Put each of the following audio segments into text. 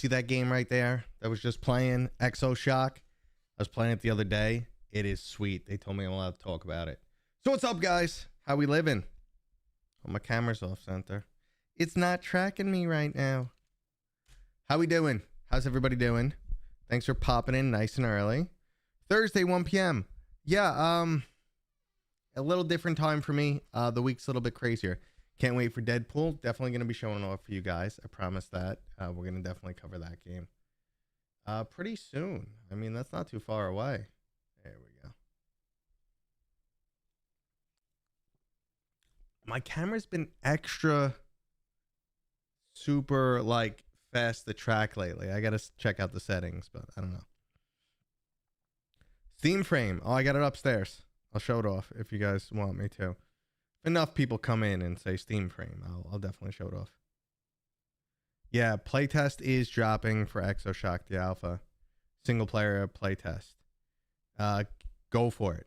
see that game right there that was just playing, Exo Shock? I was playing it the other day. It is sweet. They told me I'm allowed to talk about it. So what's up, guys? How we living? Oh, my camera's off center. It's not tracking me right now. How we doing? How's everybody doing? Thanks for popping in nice and early. Thursday, 1 p.m. Yeah, a little different time for me. The week's a little bit crazier. Can't wait for Deadpool. Definitely going to be showing off for you guys. I promise that. We're going to definitely cover that game pretty soon. I mean, that's not too far away. There we go. My camera's been extra super like fast to track lately. I gotta check out the settings, but I don't know. Steam frame. Oh, I got it upstairs. I'll show it off if you guys want me to. If enough people come in and say Steam frame, I'll definitely show it off. Yeah, playtest is dropping for Exoshock the Alpha. Single player playtest. Go for it.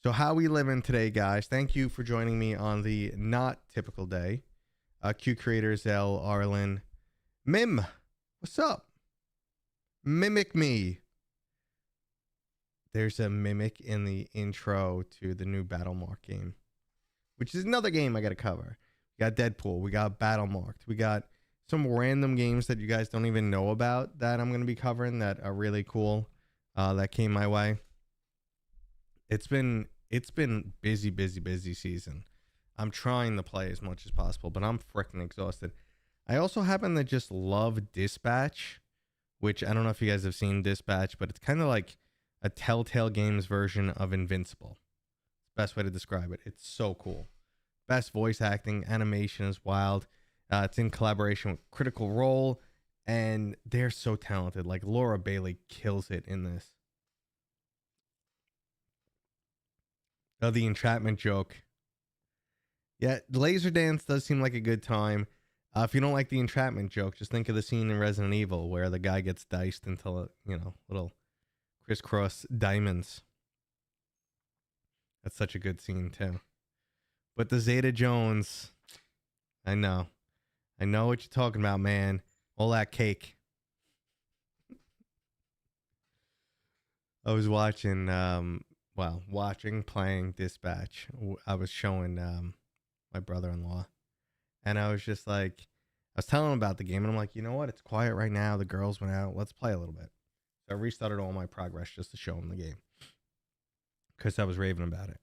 So how we living today, guys? Thank you for joining me on the not typical day. Q Creator, Zell, Arlen, Mim, what's up? Mimic me. There's a mimic in the intro to the new Battle Mark game, which is another game I got to cover. We got Deadpool, we got Battle Marked, we got some random games that you guys don't even know about that I'm going to be covering that are really cool. That came my way. It's been busy season. I'm trying to play as much as possible, but I'm freaking exhausted. I also happen to just love Dispatch, which I don't know if you guys have seen Dispatch, but it's kind of like a Telltale Games version of Invincible. Best way to describe it. It's so cool. Best voice acting, animation is wild. It's in collaboration with Critical Role, and they're so talented. Like Laura Bailey kills it in this. Oh, the entrapment joke. Yeah, Laser Dance does seem like a good time. If you don't like the entrapment joke, just think of the scene in Resident Evil where the guy gets diced into, little crisscross diamonds. That's such a good scene, too. But the Zeta Jones, I know what you're talking about, man. All that cake. I was watching, playing Dispatch. I was showing my brother-in-law, and I was just like, I was telling him about the game, and I'm like, you know what? It's quiet right now. The girls went out. Let's play a little bit. So I restarted all my progress just to show him the game because I was raving about it.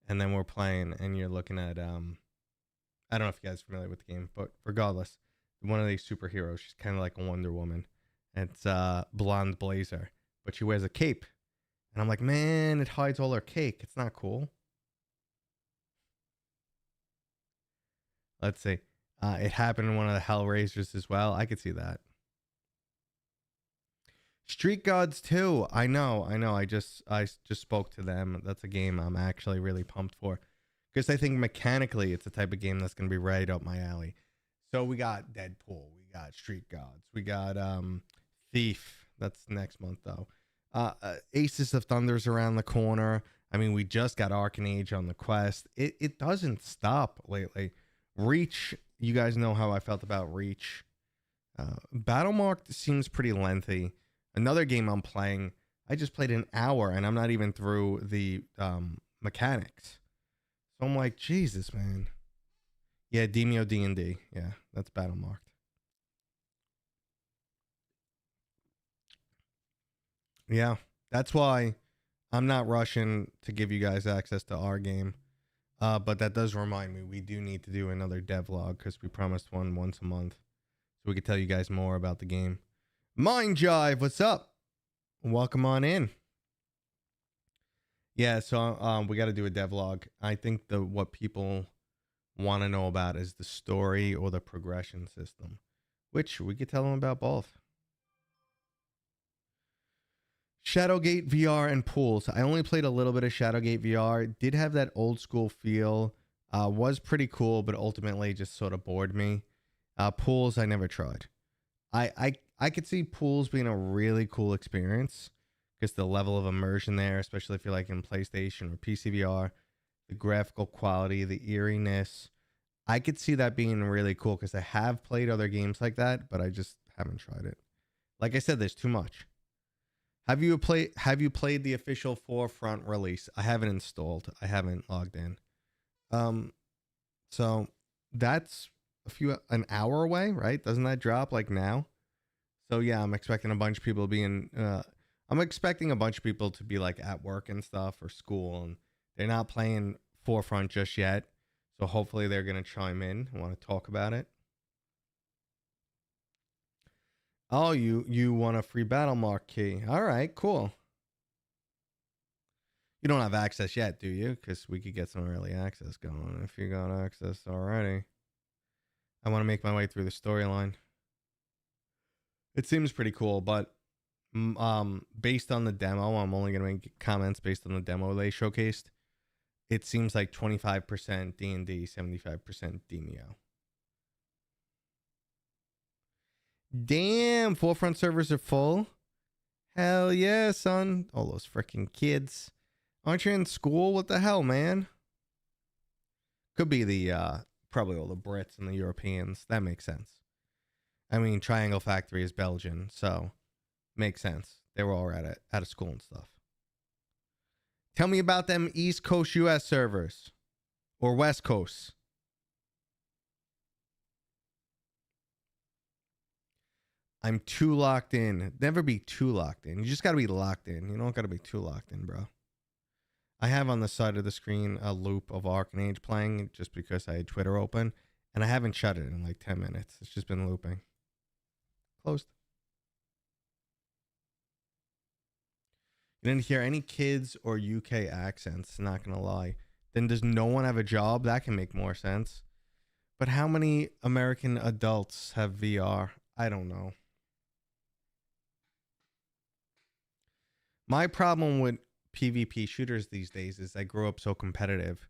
And then we're playing, and you're looking at, I don't know if you guys are familiar with the game, but regardless, one of these superheroes, she's kind of like a Wonder Woman. And it's Blonde Blazer, but she wears a cape. And I'm like, man, it hides all her cake. It's not cool. Let's see. It happened in one of the Hellraisers as well. I could see that. Street Gods 2. I know. I just spoke to them. That's a game I'm actually really pumped for. Because I think mechanically it's the type of game that's going to be right up my alley. So we got Deadpool. We got Street Gods. We got Thief. That's next month, though. Aces of Thunder's around the corner. I mean, we just got Arcanage on the quest. It doesn't stop lately. Reach, you guys know how I felt about Reach. Battlemarked seems pretty lengthy. Another game I'm playing, I just played an hour and I'm not even through the mechanics. So I'm like, Jesus, man. Yeah, Demio D&D. Yeah, that's Battlemarked. Yeah, that's why I'm not rushing to give you guys access to our game. But that does remind me, we do need to do another devlog because we promised one once a month. So we could tell you guys more about the game. Mind Jive, what's up? Welcome on in. Yeah, so we got to do a devlog. I think what people want to know about is the story or the progression system, which we could tell them about both. Shadowgate VR and pools. I only played a little bit of Shadowgate VR. It did have that old school feel. Was pretty cool, but ultimately just sort of bored me. Pools, I never tried. I could see pools being a really cool experience because the level of immersion there, especially if you're like in PlayStation or PCVR, the graphical quality, the eeriness. I could see that being really cool because I have played other games like that, but I just haven't tried it. Like I said, there's too much. Have you played the official Forefront release? I haven't installed. I haven't logged in. So that's an hour away, right? Doesn't that drop like now? So yeah, I'm expecting a bunch of people I'm expecting a bunch of people to be like at work and stuff or school, and they're not playing Forefront just yet. So hopefully they're gonna chime in and want to talk about it. Oh, you want a free battle mark key? All right, cool. You don't have access yet, do you? Because we could get some early access going if you got access already. I want to make my way through the storyline. It seems pretty cool, but based on the demo, I'm only gonna make comments based on the demo they showcased. It seems like 25% D&D, 75% DMEO. Damn, Forefront servers are full. Hell yeah, son. All those freaking kids. Aren't you in school? What the hell, man? Could be the probably all the Brits and the Europeans. That makes sense. I mean, Triangle Factory is Belgian, so makes sense. They were all out of school and stuff. Tell me about them East Coast US servers or West Coast. I'm too locked in. Never be too locked in. You just got to be locked in. You don't got to be too locked in, bro. I have on the side of the screen a loop of Arcanage playing just because I had Twitter open, and I haven't shut it in like 10 minutes. It's just been looping. Closed. You didn't hear any kids or UK accents, not going to lie. Then does no one have a job? That can make more sense. But how many American adults have VR? I don't know. My problem with PvP shooters these days is I grew up so competitive.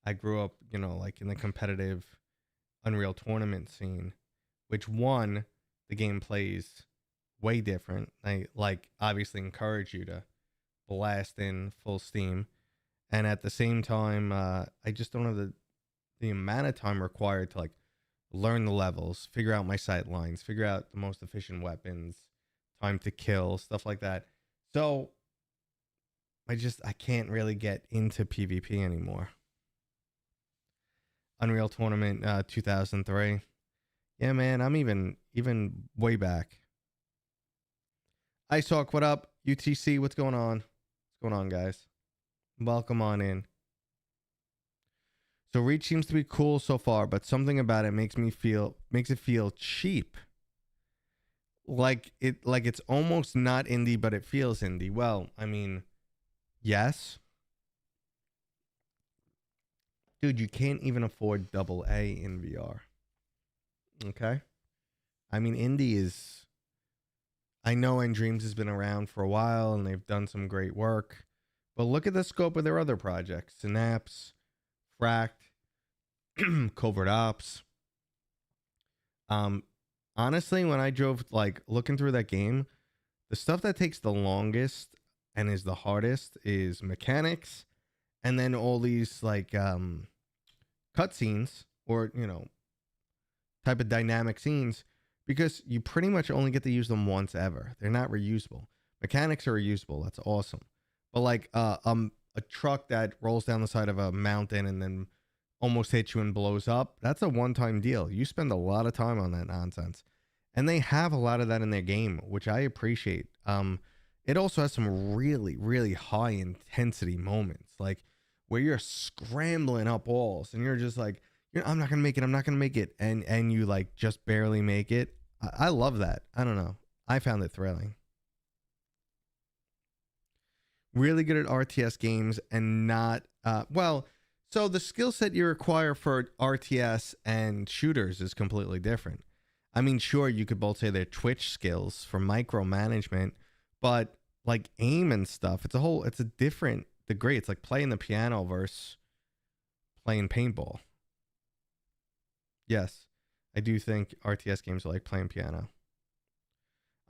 I grew up, like in the competitive Unreal Tournament scene, which the game plays way different. I obviously encourage you to blast in full steam, and at the same time, I just don't have the amount of time required to learn the levels, figure out my sight lines, figure out the most efficient weapons, time to kill, stuff like that. So I can't really get into PvP anymore. Unreal Tournament 2003. Yeah, man, I'm even way back. Icetalk, what up? UTC, what's going on? What's going on, guys? Welcome on in. So Reach seems to be cool so far, but something about it makes it feel cheap. Like it's almost not indie, but it feels indie. Well, I mean, yes. Dude, you can't even afford AA in VR. Okay? I mean, indie is... I know ndreams has been around for a while, and they've done some great work. But look at the scope of their other projects. Synapse, Fract, Covert Ops. Honestly, when I drove, looking through that game, the stuff that takes the longest and is the hardest is mechanics, and then all these cutscenes or type of dynamic scenes, because you pretty much only get to use them once ever. They're not reusable. Mechanics are reusable. That's awesome. But a truck that rolls down the side of a mountain and then almost hits you and blows up, that's a one-time deal. You spend a lot of time on that nonsense. And they have a lot of that in their game, which I appreciate. It also has some really, really high intensity moments, where you're scrambling up walls and you're just I'm not gonna make it, and you just barely make it. I love that. I don't know. I found it thrilling. Really good at RTS games and not so the skill set you require for RTS and shooters is completely different. I mean, sure, you could both say they're Twitch skills for micromanagement, but aim and stuff, it's a different degree. It's like playing the piano versus playing paintball. Yes, I do think RTS games are like playing piano.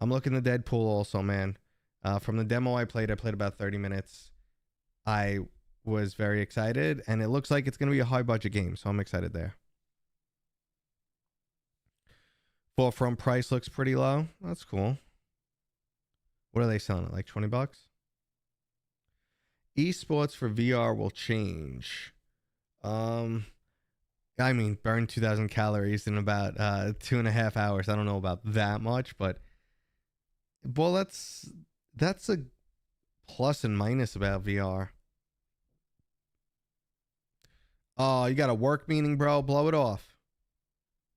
I'm looking at Deadpool also, man. From the demo I played about 30 minutes. I was very excited, and it looks like it's going to be a high budget game, so I'm excited there. Forefront price looks pretty low. That's cool. What are they selling at? Like $20? Esports for VR will change. I mean, burn 2,000 calories in about 2.5 hours. I don't know about that much, but well, that's a plus and minus about VR. Oh, you got a work meeting, bro? Blow it off.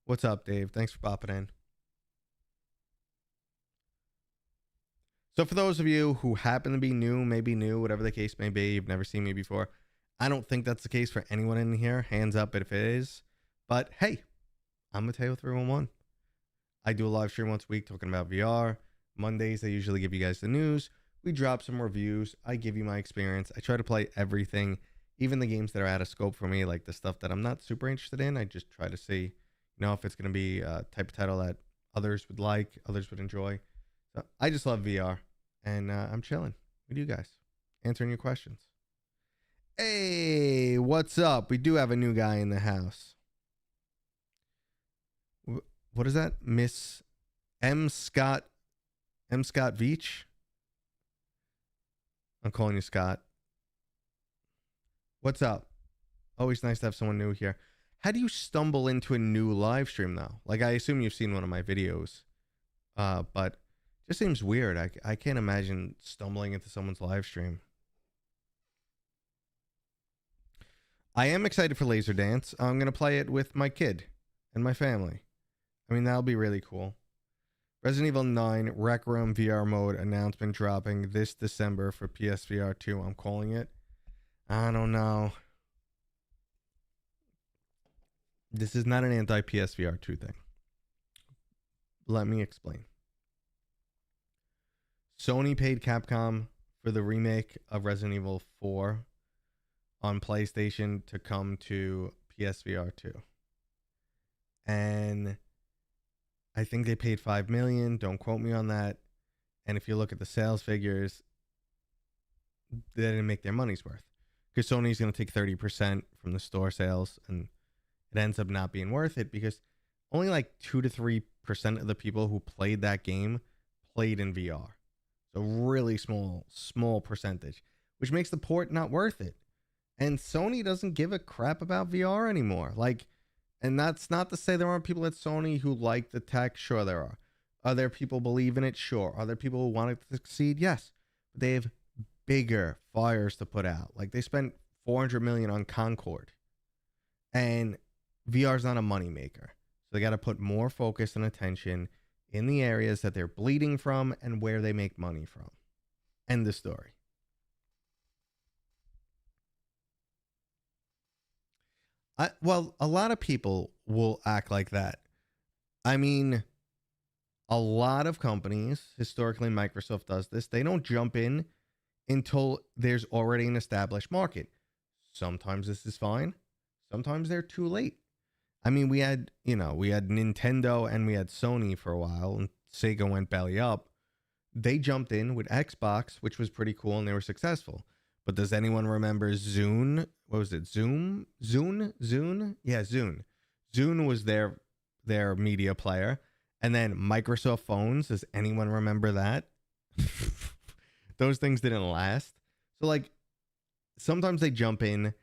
What's up, Dave? Thanks for popping in. So for those of you who happen to be new, maybe new, whatever the case may be, you've never seen me before, I don't think that's the case for anyone in here. Hands up if it is. But hey, I'm Mateo 311. I do a live stream once a week talking about VR. Mondays, I usually give you guys the news. We drop some reviews. I give you my experience. I try to play everything, even the games that are out of scope for me, like the stuff that I'm not super interested in. I just try to see, you know, if it's going to be a type of title that others would like, others would enjoy. So I just love VR, and I'm chilling with you guys, answering your questions. Hey, what's up? We do have a new guy in the house. What is that? Miss M. Scott Veach? I'm calling you Scott. What's up? Always nice to have someone new here. How do you stumble into a new live stream though? Like, I assume you've seen one of my videos, but it just seems weird. I can't imagine stumbling into someone's live stream. I am excited for Laser Dance. I'm going to play it with my kid and my family. I mean, that'll be really cool. Resident Evil 9 Rec Room VR mode announcement dropping this December for PSVR2. I'm calling it. I don't know. This is not an anti-PSVR2 thing. Let me explain. Sony paid Capcom for the remake of Resident Evil 4 on PlayStation to come to PSVR 2. And I think they paid $5 million. Don't quote me on that. And if you look at the sales figures, they didn't make their money's worth. Because Sony's going to take 30% from the store sales, and it ends up not being worth it because only like 2 to 3% of the people who played that game played in VR. So really small percentage, which makes the port not worth it. And Sony doesn't give a crap about VR anymore. Like, and that's not to say there aren't people at Sony who like the tech. Sure, there are. Are there people who believe in it? Sure. Are there people who want it to succeed? Yes. But they have bigger fires to put out. Like, they spent $400 million on Concord. And VR is not a moneymaker. So they got to put more focus and attention in the areas that they're bleeding from and where they make money from. End the story. Well, a lot of people will act like that. I mean, a lot of companies, historically Microsoft does this, they don't jump in until there's already an established market. Sometimes this is fine. Sometimes they're too late. I mean, we had Nintendo and we had Sony for a while, and Sega went belly up. They jumped in with Xbox, which was pretty cool, and they were successful. But does anyone remember Zune? What was it? Zune? Yeah, Zune. Zune was their media player. And then Microsoft phones. Does anyone remember that? Those things didn't last. So, like, sometimes they jump in.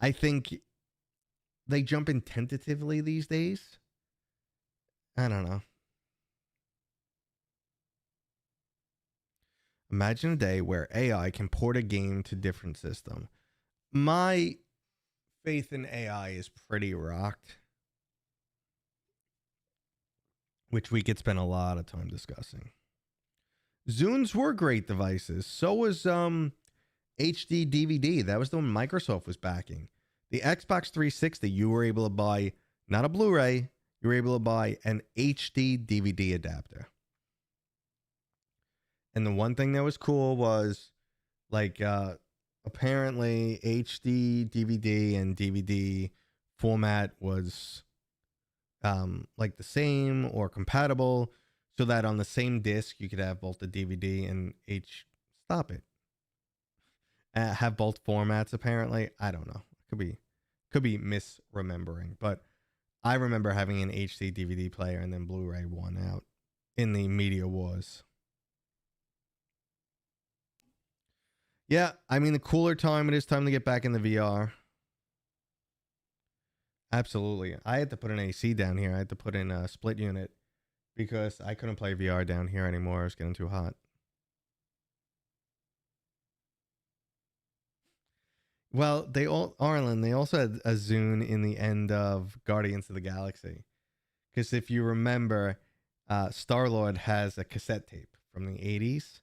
I think they jump in tentatively these days. I don't know. Imagine a day where AI can port a game to different system. My faith in AI is pretty rocked, which we could spend a lot of time discussing. Zunes were great devices. So was HD DVD. That was the one Microsoft was backing. The Xbox 360, you were able to buy not a Blu-ray, you were able to buy an HD DVD adapter. And the one thing that was cool was, like, apparently HD DVD and DVD format was like the same or compatible, so that on the same disc you could have both the DVD and have both formats. Apparently, I don't know. Could be misremembering, but I remember having an HD DVD player and then Blu-ray won out in the media wars. Yeah, I mean, the cooler time, it is time to get back in the VR. Absolutely. I had to put an AC down here. I had to put in a split unit because I couldn't play VR down here anymore. It was getting too hot. Well, they also had a Zune in the end of Guardians of the Galaxy. Because if you remember, Star-Lord has a cassette tape from the 80s.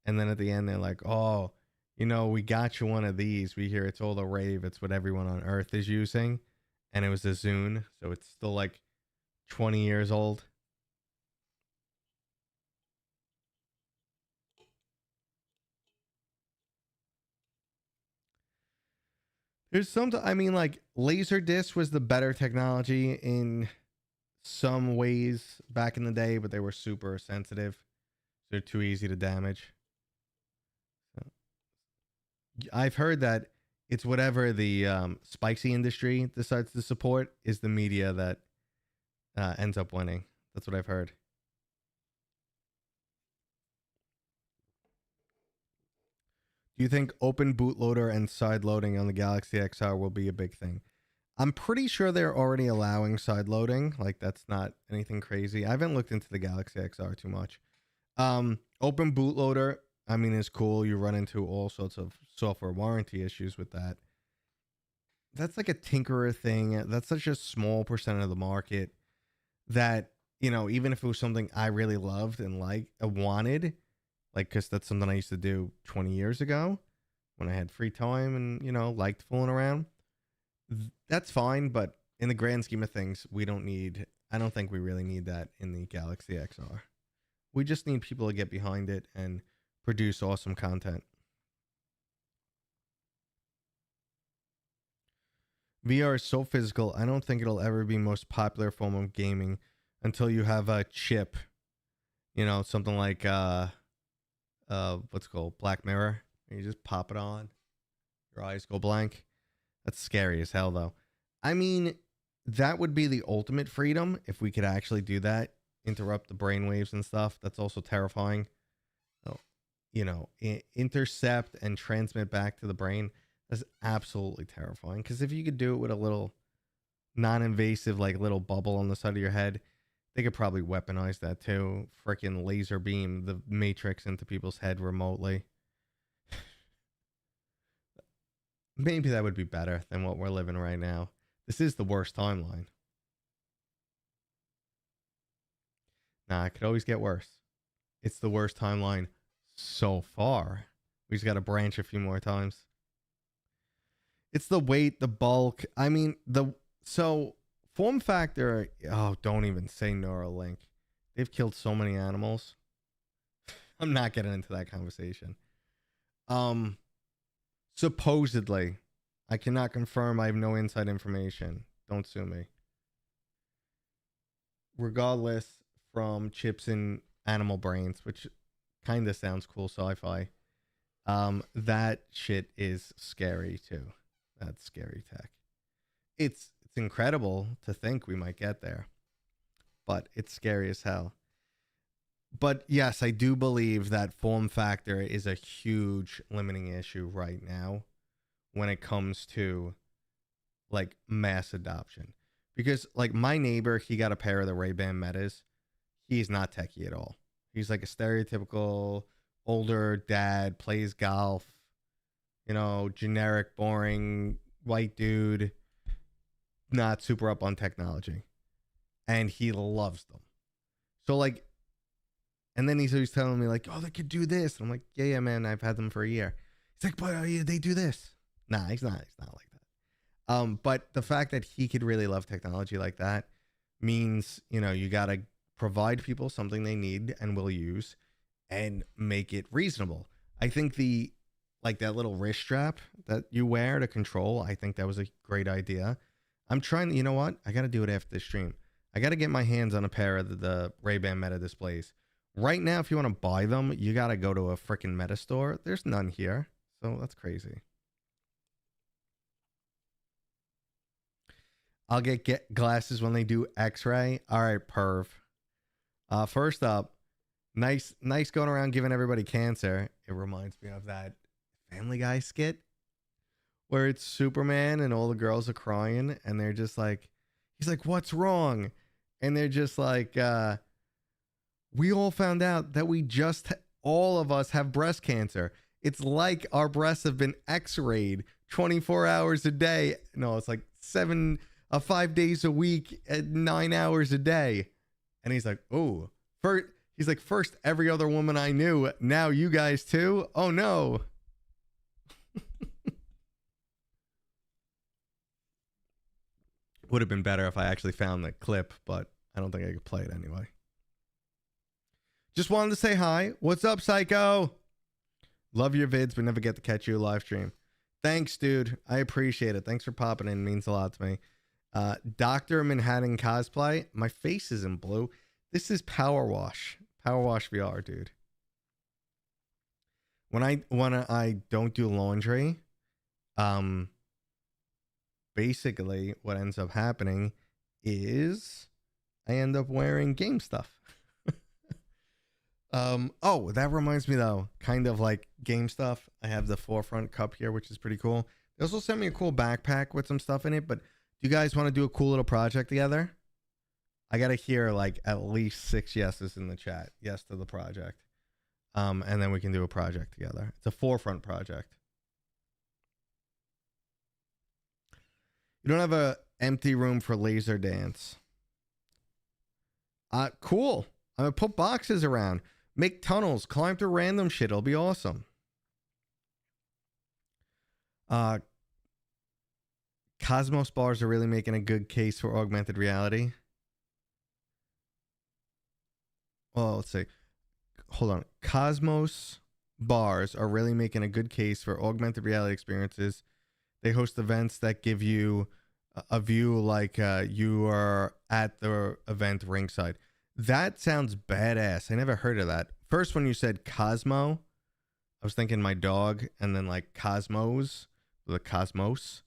And then at the end, they're like, oh, you know, we got you one of these. We hear it's all the rave. It's what everyone on Earth is using. And it was a Zune. So it's still like 20 years old. There's some, I mean, like Laserdisc was the better technology in some ways back in the day, but they were super sensitive. They're too easy to damage. So, I've heard that it's whatever the spicy industry decides to support is the media that ends up winning. That's what I've heard. Do you think open bootloader and side loading on the Galaxy XR will be a big thing? I'm pretty sure they're already allowing side loading. Like, that's not anything crazy. I haven't looked into the Galaxy XR too much. Open bootloader, I mean, is cool. You run into all sorts of software warranty issues with that. That's like a tinkerer thing. That's such a small percent of the market that, you know, even if it was something I really loved and wanted, like, because that's something I used to do 20 years ago when I had free time and, you know, liked fooling around. That's fine, but in the grand scheme of things, I don't think we really need that in the Galaxy XR. We just need people to get behind it and produce awesome content. VR is so physical, I don't think it'll ever be most popular form of gaming until you have a chip. You know, something like what's it called? Black Mirror. You just pop it on. Your eyes go blank. That's scary as hell though. I mean, that would be the ultimate freedom if we could actually do that. Interrupt the brainwaves and stuff. That's also terrifying. Oh, you know, intercept and transmit back to the brain. That's absolutely terrifying. Because if you could do it with a little non-invasive, like little bubble on the side of your head, they could probably weaponize that too. Freaking laser beam the Matrix into people's head remotely. Maybe that would be better than what we're living right now. This is the worst timeline. Nah, it could always get worse. It's the worst timeline so far. We just got to branch a few more times. It's the weight, the bulk. I mean, form factor. Oh, don't even say Neuralink. They've killed so many animals. I'm not getting into that conversation. Supposedly, I cannot confirm. I have no inside information. Don't sue me. Regardless, from chips in animal brains, which kind of sounds cool sci-fi. That shit is scary too. That's scary tech. It's incredible to think we might get there, but it's scary as hell. But yes, I do believe that form factor is a huge limiting issue right now when it comes to like mass adoption. Because like my neighbor, he got a pair of the Ray-Ban Metas. He's not techie at all. He's like a stereotypical older dad, plays golf, you know, generic, boring white dude, not super up on technology. And he loves them. So like, and then he's always telling me like, oh, they could do this. And I'm like, yeah, man, I've had them for a year. He's like, but they do this. Nah, he's not like that. But the fact that he could really love technology like that means, you know, you got to provide people something they need and will use and make it reasonable. I think that little wrist strap that you wear to control, I think that was a great idea. I'm trying, you know what? I got to do it after this stream. I got to get my hands on a pair of the Ray-Ban Meta displays. Right now, if you want to buy them, you got to go to a freaking Meta store. There's none here. So that's crazy. I'll get glasses when they do X-ray. All right, perv. First up, nice going around giving everybody cancer. It reminds me of that Family Guy skit where it's Superman and all the girls are crying and they're just like, he's like, what's wrong? And they're just like, we all found out that all of us have breast cancer. It's like our breasts have been x-rayed 24 hours a day. No, it's like 5 days a week at 9 hours a day. And he's like, oh, first every other woman I knew. Now you guys too? Oh no. Would have been better if I actually found the clip, but I don't think I could play it anyway. Just wanted to say hi. What's up, Psycho? Love your vids, but never get to catch you live stream. Thanks, dude. I appreciate it. Thanks for popping in. It means a lot to me. Dr. Manhattan cosplay. My face is in blue. This is Power Wash. Power Wash VR, dude. When I don't do laundry, basically what ends up happening is I end up wearing game stuff. Oh, that reminds me though, kind of like game stuff. I have the Forefront cup here, which is pretty cool. They also sent me a cool backpack with some stuff in it, but do you guys want to do a cool little project together? I gotta hear like at least 6 yeses in the chat. Yes to the project. And then we can do a project together. It's a Forefront project. You don't have a empty room for laser dance. Cool. I'm gonna put boxes around, make tunnels, climb through random shit. It'll be awesome. Cosmos bars are really making a good case for augmented reality. Well, let's see. Hold on. Cosmos bars are really making a good case for augmented reality experiences. They host events that give you a view like you are at the event ringside. That sounds badass. I never heard of that. First, when you said Cosmo, I was thinking my dog, and then like Cosmos, the Cosmos.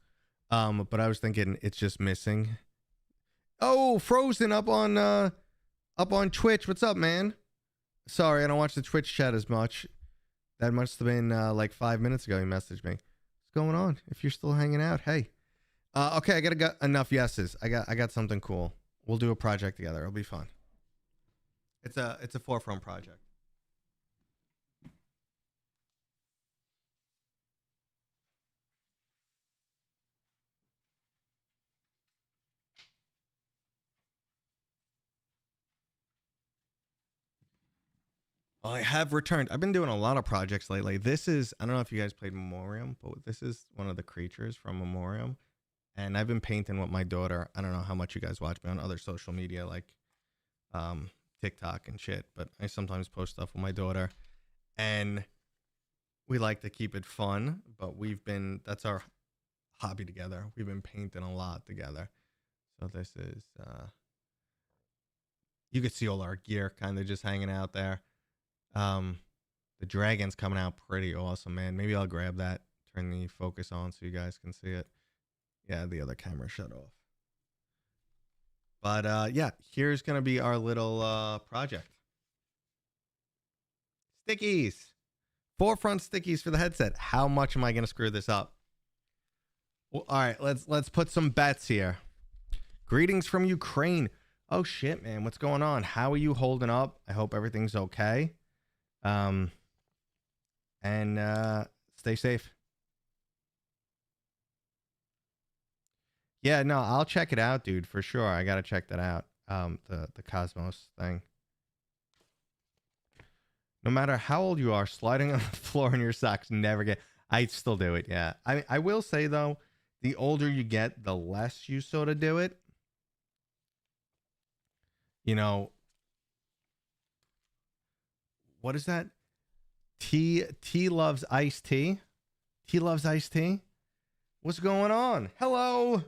But I was thinking it's just missing. Oh, Frozen up on Twitch. What's up, man? Sorry, I don't watch the Twitch chat as much. That must have been like 5 minutes ago. He messaged me. What's going on? If you're still hanging out, hey. Okay, I got enough yeses. I got something cool. We'll do a project together. It'll be fun. It's a Forefront project. I have returned. I've been doing a lot of projects lately. This is, I don't know if you guys played Memoriam, but this is one of the creatures from Memoriam. And I've been painting with my daughter. I don't know how much you guys watch me on other social media like TikTok and shit, but I sometimes post stuff with my daughter. And we like to keep it fun, but that's our hobby together. We've been painting a lot together. So this is, you could see all our gear kind of just hanging out there. The dragon's coming out pretty awesome, man. Maybe I'll grab that, turn the focus on so you guys can see it. Yeah, the other camera shut off. But yeah, here's gonna be our little project. Stickies. Forefront stickies for the headset. How much am I gonna screw this up? Well, all right, let's put some bets here. Greetings from Ukraine. Oh shit, man, what's going on? How are you holding up? I hope everything's okay. And stay safe. Yeah, no, I'll check it out, dude, for sure. I gotta check that out. The Cosmos thing. No matter how old you are, sliding on the floor in your socks never get. I still do it, yeah. I will say though, the older you get, the less you sort of do it. You know, what is that? T loves iced tea. T loves iced tea. What's going on? Hello.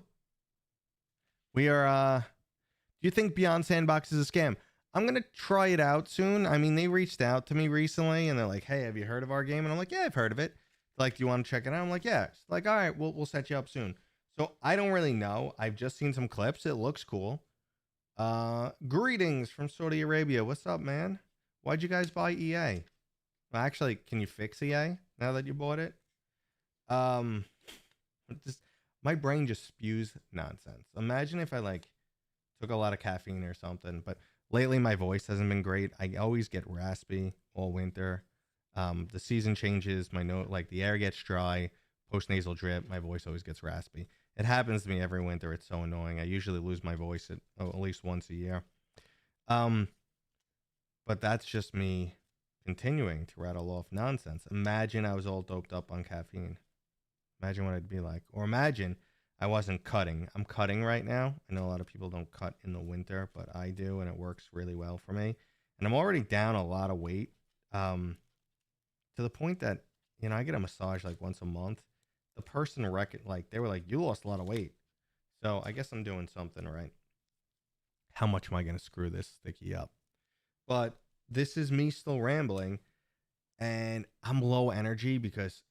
We are. Do you think Beyond Sandbox is a scam? I'm gonna try it out soon. I mean, they reached out to me recently, and they're like, "Hey, have you heard of our game?" And I'm like, "Yeah, I've heard of it." Like, do you want to check it out? I'm like, "Yeah." It's like, "All right, we'll set you up soon." So I don't really know. I've just seen some clips. It looks cool. Greetings from Saudi Arabia. What's up, man? Why'd you guys buy EA? Well, actually, can you fix EA now that you bought it? Um, just my brain just spews nonsense. Imagine if I like took a lot of caffeine or something. But lately, my voice hasn't been great. I always get raspy all winter. The season changes. My note, like the air gets dry. Post nasal drip. My voice always gets raspy. It happens to me every winter. It's so annoying. I usually lose my voice at least once a year. Um, but that's just me continuing to rattle off nonsense. Imagine I was all doped up on caffeine. Imagine what I'd be like. Or imagine I wasn't cutting. I'm cutting right now. I know a lot of people don't cut in the winter, but I do, and it works really well for me. And I'm already down a lot of weight, to the point that, I get a massage like once a month. The person they were like, you lost a lot of weight. So I guess I'm doing something right. How much am I going to screw this sticky up? But this is me still rambling, and I'm low energy because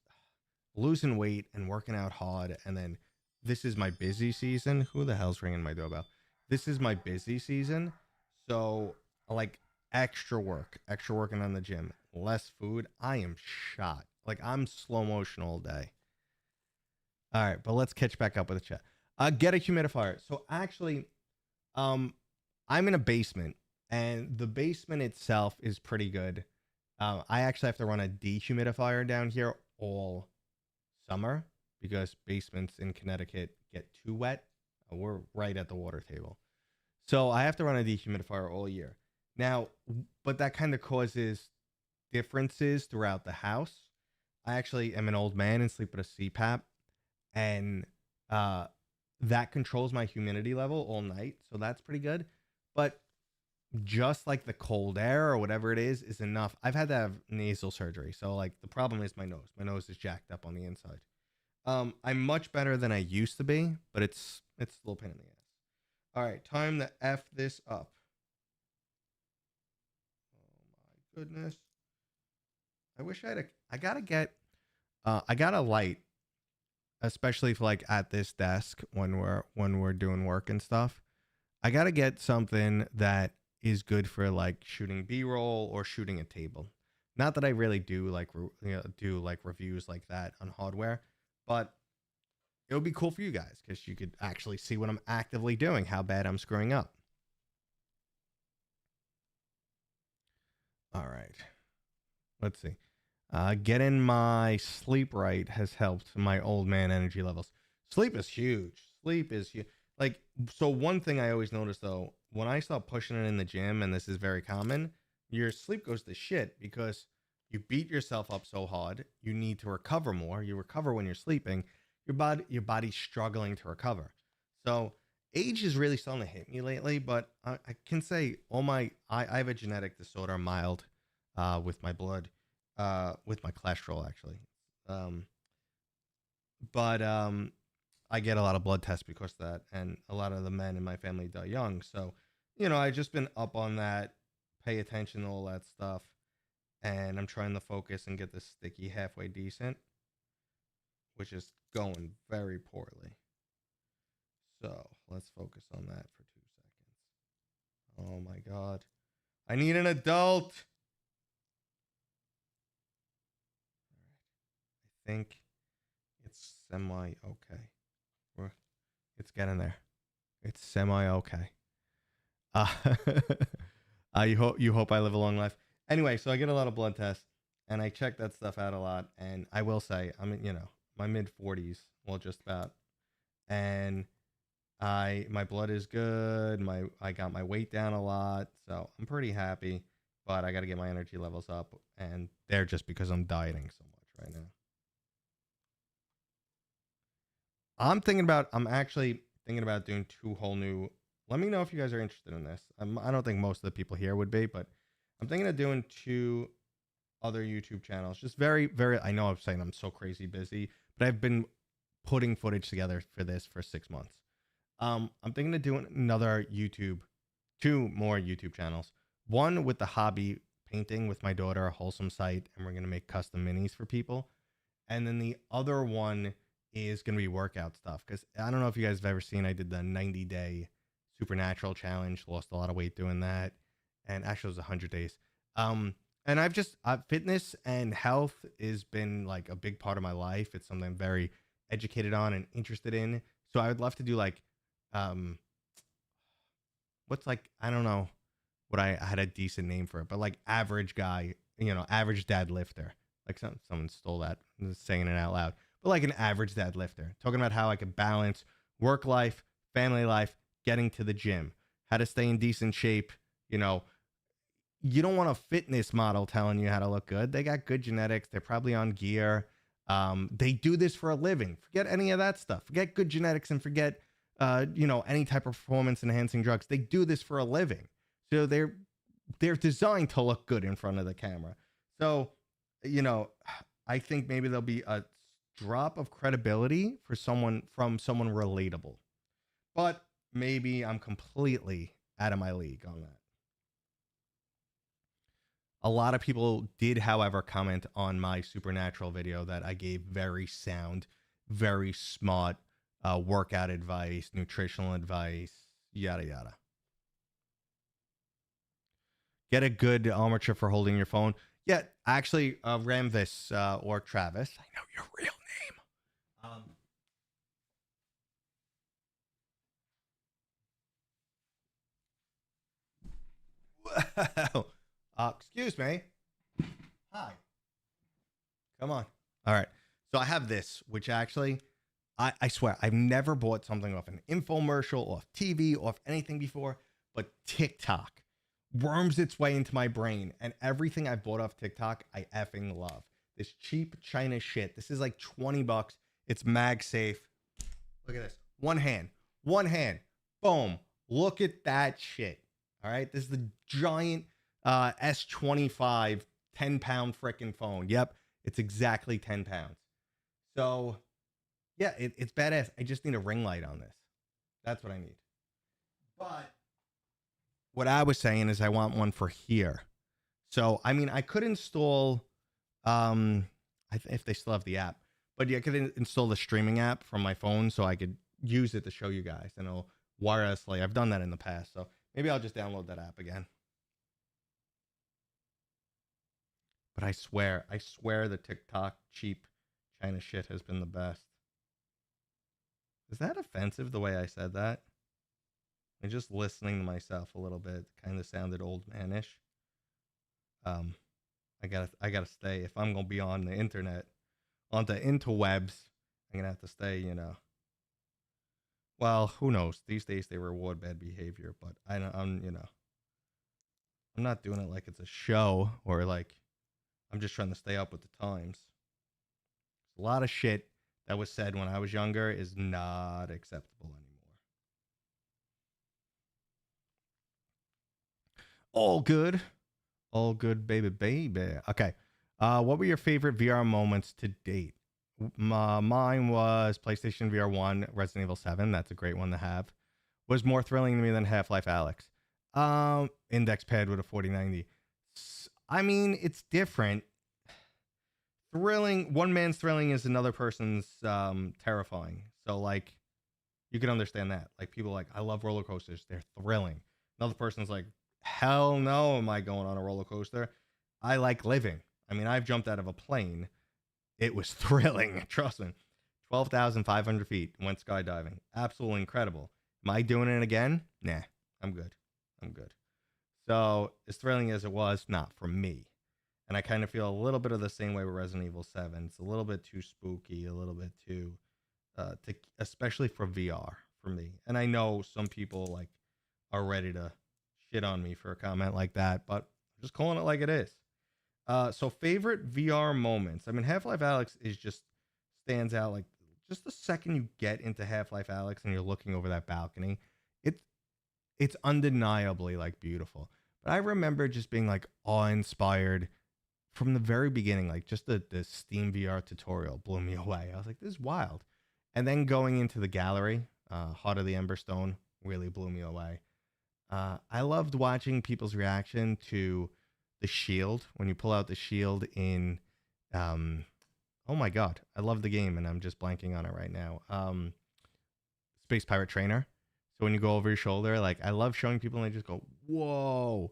losing weight and working out hard, and then this is my busy season. Who the hell's ringing my doorbell? This is my busy season, so like extra working on the gym, less food. I am shot. Like I'm slow motion all day. All right, but let's catch back up with the chat. Get a humidifier. So actually, I'm in a basement, and the basement itself is pretty good. I actually have to run a dehumidifier down here all summer because basements in Connecticut get too wet. We're right at the water table. So I have to run a dehumidifier all year. Now, but that kind of causes differences throughout the house. I actually am an old man and sleep with a CPAP, and that controls my humidity level all night. So that's pretty good. But just like the cold air or whatever it is enough. I've had to have nasal surgery. So like the problem is my nose. My nose is jacked up on the inside. I'm much better than I used to be, but it's a little pain in the ass. All right, time to F this up. Oh my goodness. I wish I got a light, especially for like at this desk when we're doing work and stuff. I got to get something that is good for like shooting B-roll or shooting a table. Not that I really do like do like reviews like that on hardware, but it would be cool for you guys because you could actually see what I'm actively doing, how bad I'm screwing up. All right, let's see. Getting my sleep right has helped my old man energy levels. Sleep is huge. Sleep is huge. Like, so one thing I always notice though, when I start pushing it in the gym, and this is very common, your sleep goes to shit because you beat yourself up so hard. You need to recover more. You recover when you're sleeping. Your body's struggling to recover. So age is really starting to hit me lately, but I can say I have a genetic disorder, mild, with my blood, with my cholesterol actually. Um, but I get a lot of blood tests because of that, and a lot of the men in my family die young. So, I just been up on that, pay attention to all that stuff, and I'm trying to focus and get this sticky halfway decent, which is going very poorly. So let's focus on that for 2 seconds. Oh my God. I need an adult. I think it's semi okay. It's getting there. It's semi okay. Uh, you hope I live a long life. Anyway, so I get a lot of blood tests, and I check that stuff out a lot. And I will say, I'm in my mid 40s, well, just about, and my blood is good. I got my weight down a lot, so I'm pretty happy. But I got to get my energy levels up, and they're just because I'm dieting so much right now. I'm actually thinking about doing 2 whole new. Let me know if you guys are interested in this. I don't think most of the people here would be, but I'm thinking of doing 2 other YouTube channels. Just very, very. I know I'm saying I'm so crazy busy, but I've been putting footage together for this for 6 months. I'm thinking of doing 2 more YouTube channels. One with the hobby painting with my daughter, a wholesome site, and we're gonna make custom minis for people. And then the other one is going to be workout stuff. Because I don't know if you guys have ever seen, I did the 90-day supernatural challenge, lost a lot of weight doing that. And actually, it was 100 days. And I've just, fitness and health has been like a big part of my life. It's something I'm very educated on and interested in. So I would love to do like, what's like, I don't know what I had a decent name for it, but like average guy, average dad lifter. Like someone stole that, I'm just saying it out loud, but like an average dad lifter, talking about how I could balance work life, family life, getting to the gym, how to stay in decent shape. You don't want a fitness model telling you how to look good. They got good genetics. They're probably on gear. They do this for a living. Forget any of that stuff. Forget good genetics and forget, any type of performance enhancing drugs. They do this for a living. So they're designed to look good in front of the camera. So, I think maybe there'll be a drop of credibility from someone relatable, but maybe I'm completely out of my league on that. A lot of people did, however, comment on my supernatural video that I gave very sound, very smart workout advice, nutritional advice, yada, yada. Get a good armature for holding your phone. Yeah, actually, Ramvis or Travis, I know your real name. Excuse me. Hi. Come on. All right. So I have this, which actually, I swear, I've never bought something off an infomercial, off TV, off anything before, but TikTok worms its way into my brain, and everything I bought off TikTok, I effing love. This cheap China shit. This is like $20. It's MagSafe. Look at this. One hand. Boom. Look at that shit. All right. This is the giant S25 10-pound freaking phone. Yep, it's exactly 10 pounds. So yeah, it's badass. I just need a ring light on this. That's what I need. But what I was saying is I want one for here. So I mean, I could install if they still have the app, but yeah, I could install the streaming app from my phone so I could use it to show you guys, and it'll wirelessly. I've done that in the past, so maybe I'll just download that app again. But I swear the TikTok cheap China shit has been the best. Is that offensive the way I said that? I'm just listening to myself a little bit. Kind of sounded old manish. I gotta stay. If I'm gonna be on the internet, on the interwebs, I'm gonna have to stay, Well, who knows? These days they reward bad behavior, but I'm not doing it like it's a show or like I'm just trying to stay up with the times. A lot of shit that was said when I was younger is not acceptable anymore. All good, baby. Okay. What were your favorite VR moments to date? Mine was PlayStation VR1, Resident Evil 7. That's a great one to have. Was more thrilling to me than Half-Life Alyx. Index pad with a 4090. I mean, it's different. Thrilling, one man's thrilling is another person's terrifying. So like, you can understand that. Like people like, I love roller coasters. They're thrilling. Another person's like, hell no, am I going on a roller coaster? I like living. I mean, I've jumped out of a plane. It was thrilling. Trust me. 12,500 feet. Went skydiving. Absolutely incredible. Am I doing it again? Nah, I'm good. So as thrilling as it was, not for me. And I kind of feel a little bit of the same way with Resident Evil 7. It's a little bit too spooky, a little bit too, especially for VR for me. And I know some people like are ready to shit on me for a comment like that, but I'm just calling it like it is. So favorite VR moments. I mean, Half-Life Alyx stands out. Like just the second you get into Half-Life Alyx and you're looking over that balcony, it's undeniably like beautiful. But I remember just being like awe-inspired from the very beginning. Like just the Steam VR tutorial blew me away. I was like, this is wild. And then going into the gallery, Heart of the Emberstone really blew me away. I loved watching people's reaction to the shield when you pull out the shield in Oh my god, I love the game, and I'm just blanking on it right now. Space Pirate Trainer. So when you go over your shoulder, like I love showing people, and they just go, "Whoa!"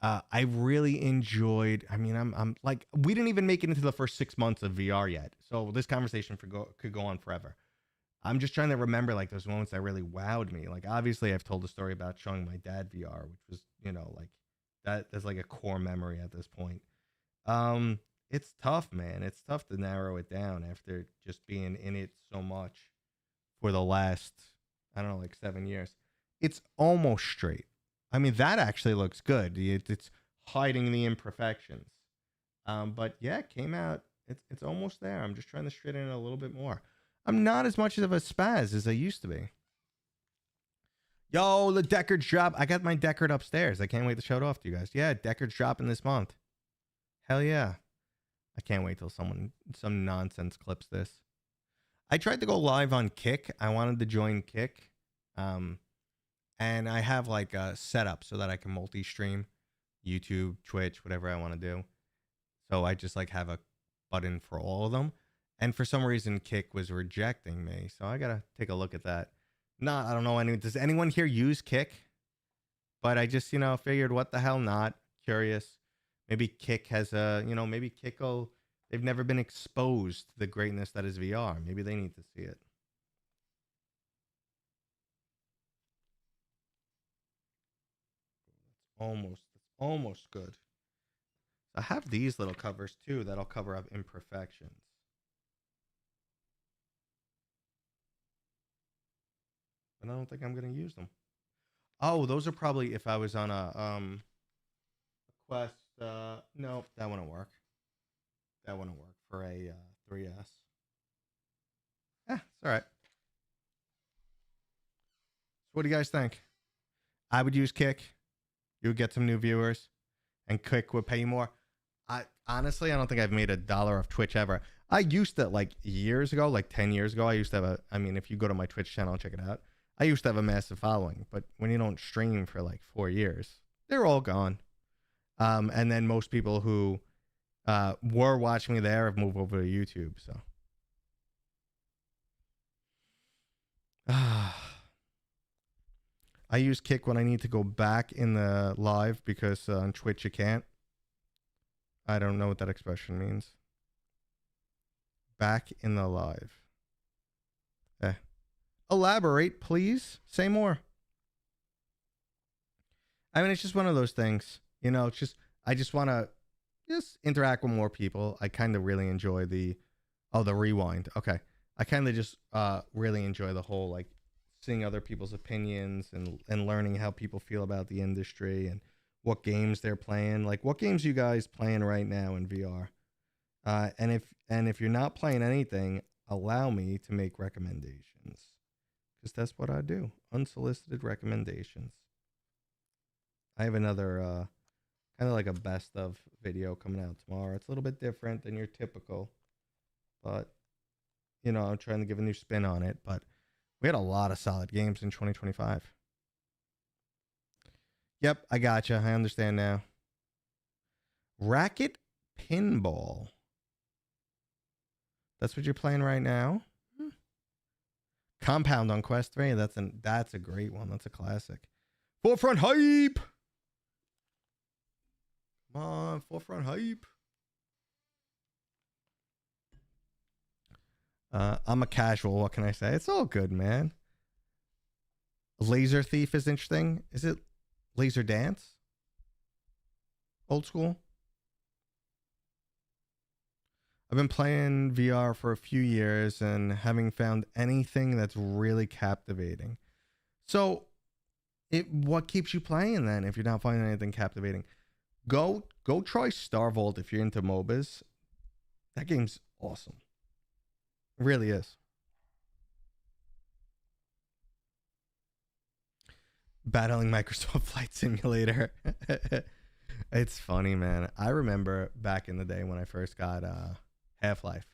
I really enjoyed. I mean, I'm like, we didn't even make it into the first 6 months of VR yet, so this conversation could go on forever. I'm just trying to remember like those moments that really wowed me. Like obviously, I've told the story about showing my dad VR, which was like that's like a core memory at this point. Um, it's tough, man. It's tough to narrow it down after just being in it so much for the last, I don't know, like 7 years. It's almost straight. I mean, that actually looks good. It's hiding the imperfections. But yeah, it came out. It's almost there. I'm just trying to straighten it a little bit more. I'm not as much of a spaz as I used to be. Yo, the Deckard's drop. I got my Deckard upstairs. I can't wait to show it off to you guys. Yeah, Deckard's dropping this month. Hell yeah. I can't wait till some nonsense clips this. I tried to go live on Kick. I wanted to join Kick. And I have like a setup so that I can multi-stream YouTube, Twitch, whatever I want to do. So I just like have a button for all of them. And for some reason, Kick was rejecting me. So I got to take a look at that. I don't know. Does anyone here use Kick? But I just, figured what the hell not. Curious. Maybe Kick has maybe Kick they've never been exposed to the greatness that is VR. Maybe they need to see it. It's almost good. I have these little covers too that'll cover up imperfections. But I don't think I'm gonna use them. Oh, those are probably if I was on a Quest. No, that wouldn't work. That wouldn't work for a 3S. It's all right. So what do you guys think? I would use Kick. You would get some new viewers, and Kick would pay you more. I honestly, I don't think I've made $1 off Twitch ever. I used to, like years ago, like 10 years ago. I used to have if you go to my Twitch channel and check it out, I used to have a massive following. But when you don't stream for like 4 years, they're all gone. And then most people who were watching me there have moved over to YouTube. So, I use Kick when I need to go back in the live because on Twitch you can't. I don't know what that expression means. Back in the live. Elaborate, please. Say more. I mean, it's just one of those things. It's just I just want to just interact with more people. I kind of really enjoy the rewind. Okay. I kind of just really enjoy the whole like seeing other people's opinions and learning how people feel about the industry and what games they're playing. Like what games you guys playing right now in VR? And if you're not playing anything, allow me to make recommendations because that's what I do. Unsolicited recommendations. I have another kind of like a best of video coming out tomorrow. It's a little bit different than your typical, but I'm trying to give a new spin on it. But we had a lot of solid games in 2025. Yep, I gotcha. I understand now. Racket Pinball. That's what you're playing right now? Compound on Quest 3. That's a great one. That's a classic. Forefront hype. Come on, Forefront hype. I'm a casual. What can I say? It's all good, man. Laser Thief is interesting. Is it Laser Dance? Old school? I've been playing VR for a few years and having found anything that's really captivating. So, what keeps you playing then if you're not finding anything captivating? Go try Star Vault if you're into MOBAs. That game's awesome. It really is. Battling Microsoft Flight Simulator. It's funny, man. I remember back in the day when I first got Half-Life,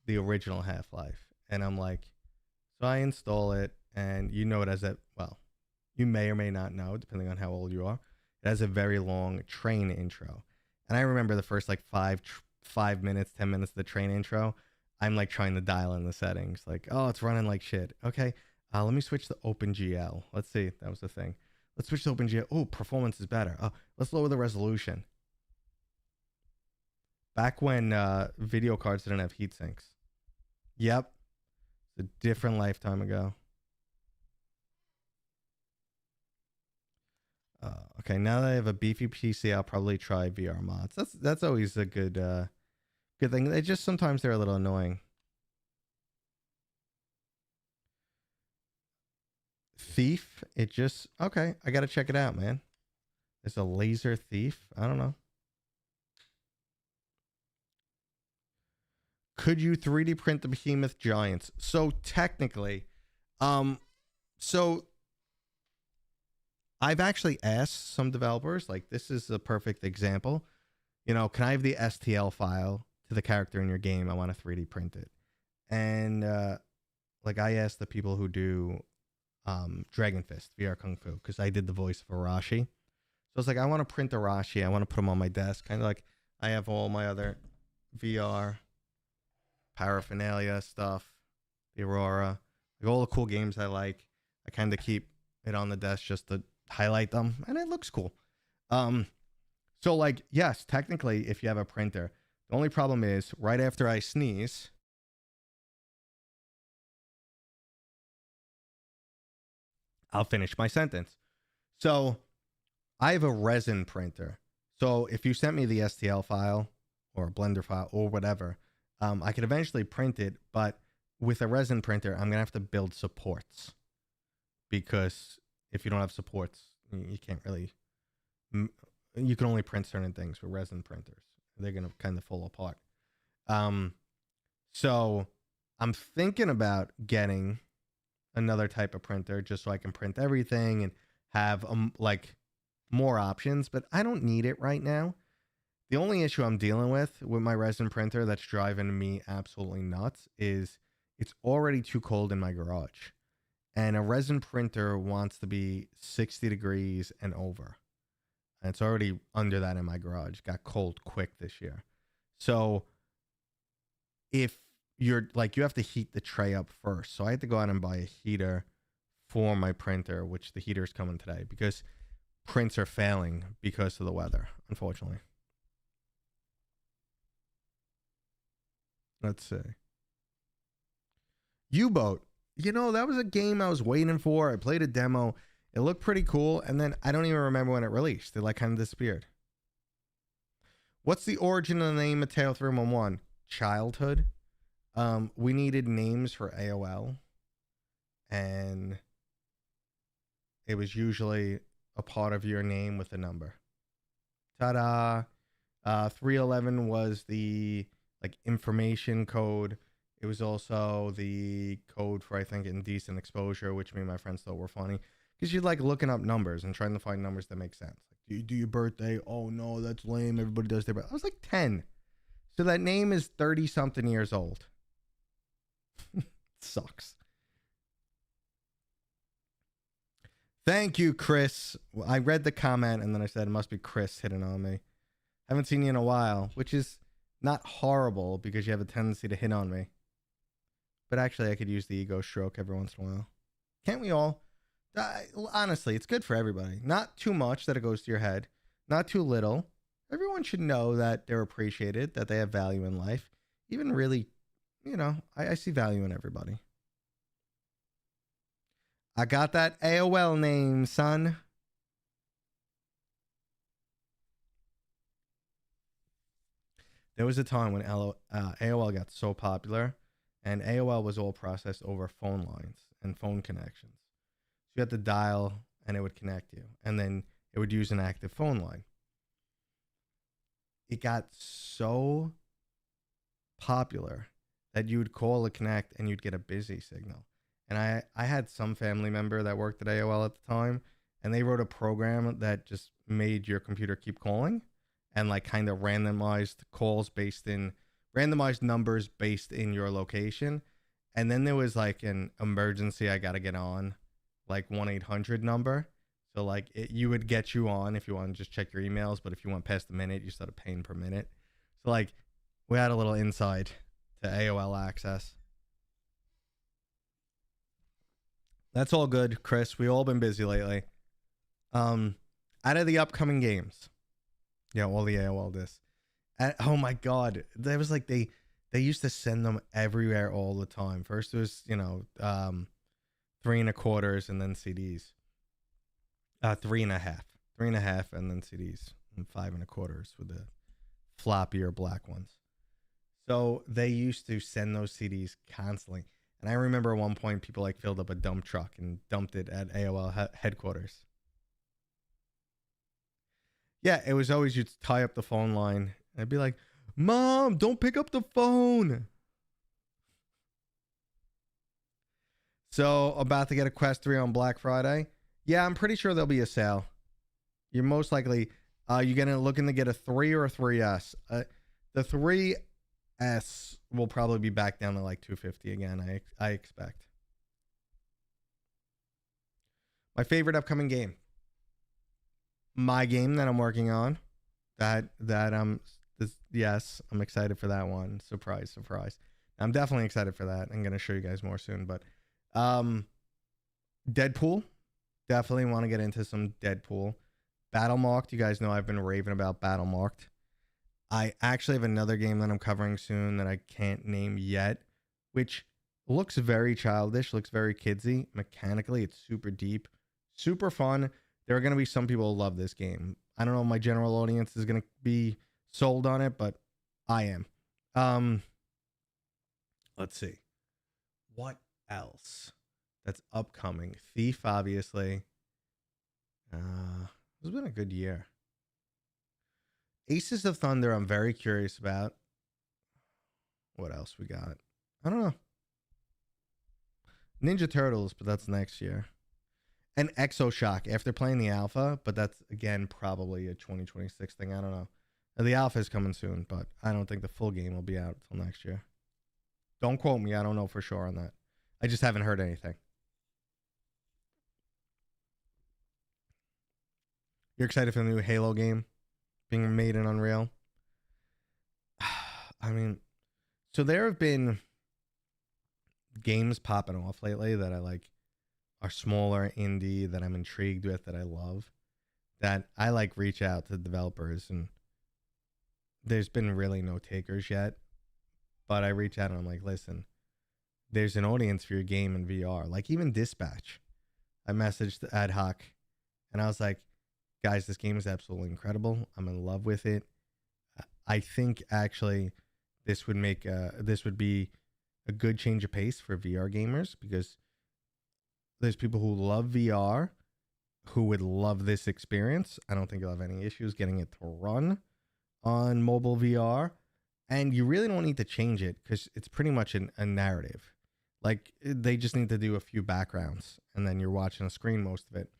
the original Half-Life, and I'm like, so I install it, and you know it as you may or may not know, depending on how old you are. It has a very long train intro, and I remember the first like 5 minutes, 10 minutes of the train intro, I'm like trying to dial in the settings. Like, oh, it's running like shit. Okay, let me switch to OpenGL. Let's see. That was the thing. Let's switch to OpenGL. Oh, performance is better. Oh, let's lower the resolution. Back when video cards didn't have heat sinks. Yep. It's a different lifetime ago. Okay, now that I have a beefy PC, I'll probably try VR mods. That's always a good good thing. They just sometimes they're a little annoying. Thief, it just okay. I gotta check it out, man. There's a laser thief. I don't know. Could you 3D print the behemoth giants? So technically, so I've actually asked some developers, like this is a perfect example. You know, can I have the STL file to the character in your game? I want to 3D print it. And like I asked the people who do Dragon Fist, VR Kung Fu, because I did the voice of Arashi. So it's like, I want to print Arashi. I want to put him on my desk. Kind of like I have all my other VR paraphernalia stuff, the Aurora, like all the cool games I like. I kind of keep it on the desk just to highlight them, and it looks cool. So like, yes, technically, if you have a printer, the only problem is right after I sneeze, I'll finish my sentence. So I have a resin printer. So if you sent me the STL file or a Blender file or whatever, I could eventually print it, but with a resin printer, I'm gonna have to build supports, because if you don't have supports, you can't really, you can only print certain things with resin printers. They're going to kind of fall apart. So I'm thinking about getting another type of printer just so I can print everything and have like more options, but I don't need it right now. The only issue I'm dealing with my resin printer that's driving me absolutely nuts is it's already too cold in my garage. And a resin printer wants to be 60 degrees and over. And it's already under that in my garage. Got cold quick this year. So if you're like, you have to heat the tray up first. So I had to go out and buy a heater for my printer, which the heater's coming today, because prints are failing because of the weather, unfortunately. Let's see. U-Boat. You know, that was a game I was waiting for. I played a demo. It looked pretty cool. And then I don't even remember when it released. It like kind of disappeared. What's the origin of the name Mateo 311? Childhood. We needed names for AOL. And it was usually a part of your name with a number. Ta-da. 311 was the like information code. It was also the code for, I think, indecent exposure, which me and my friends thought were funny. Because you're like looking up numbers and trying to find numbers that make sense. Like, do you do your birthday? Oh, no, that's lame. Everybody does their birthday. I was like 10. So that name is 30-something years old. Sucks. Thank you, Chris. I read the comment and then I said, it must be Chris hitting on me. Haven't seen you in a while, which is not horrible because you have a tendency to hit on me. But actually, I could use the ego stroke every once in a while. Can't we all? Honestly, it's good for everybody. Not too much that it goes to your head. Not too little. Everyone should know that they're appreciated, that they have value in life. Even really, you know, I see value in everybody. I got that AOL name, son. There was a time when AOL got so popular, and AOL was all processed over phone lines and phone connections. So you had to dial, and it would connect you, and then it would use an active phone line. It got so popular that you would call a connect, and you'd get a busy signal. And I had some family member that worked at AOL at the time, and they wrote a program that just made your computer keep calling and like kind of randomized calls based in randomized numbers based in your location. And then there was like an emergency I got to get on, like 1-800 number. So like you would get you on if you want to just check your emails, but if you went past a minute, you started paying per minute. So like We had a little insight to AOL access. That's all good, Chris. We all been busy lately. Out of the upcoming games, yeah, all the AOL discs. Oh my God, there was like they used to send them everywhere all the time. First it was 3 1/4s and then CDs. 3 1/2, and then CDs, and 5 1/4s with the floppier black ones. So they used to send those CDs constantly. And I remember at one point people like filled up a dump truck and dumped it at AOL headquarters. Yeah, it was always you'd tie up the phone line. And I'd be like, Mom, don't pick up the phone. So about to get a Quest 3 on Black Friday. Yeah, I'm pretty sure there'll be a sale. You're most likely you're looking to get a 3 or a 3S. The 3S will probably be back down to like $250 again, I expect. My favorite upcoming game. My game that I'm working on. Yes, I'm excited for that one. Surprise. I'm definitely excited for that. I'm going to show you guys more soon, but Deadpool. Definitely want to get into some Deadpool. Battlemarked. You guys know I've been raving about Battlemarked. I actually have another game that I'm covering soon that I can't name yet, which looks very childish, looks very kidsy. Mechanically, it's super deep, super fun. There are going to be some people who love this game. I don't know if my general audience is going to be sold on it, but I am. Let's see. What else that's upcoming? Thief, obviously. It's been a good year. Aces of Thunder, I'm very curious about. What else we got? I don't know. Ninja Turtles, but that's next year. And Exoshock after playing the alpha, but that's again probably a 2026 thing. I don't know. The alpha is coming soon, but I don't think the full game will be out until next year. Don't quote me. I don't know for sure on that. I just haven't heard anything. You're excited for the new Halo game being made in Unreal? I mean, so there have been games popping off lately that I like are smaller, indie, that I'm intrigued with, that I love, that I like reach out to developers, and there's been really no takers yet, but I reach out and I'm like, listen, there's an audience for your game in VR. Like even Dispatch, I messaged Ad Hoc and I was like, guys, this game is absolutely incredible. I'm in love with it. I think actually this would be a good change of pace for VR gamers, because there's people who love VR who would love this experience. I don't think you'll have any issues getting it to run on mobile VR, and you really don't need to change it because it's pretty much a narrative. Like they just need to do a few backgrounds and then you're watching a screen most of it.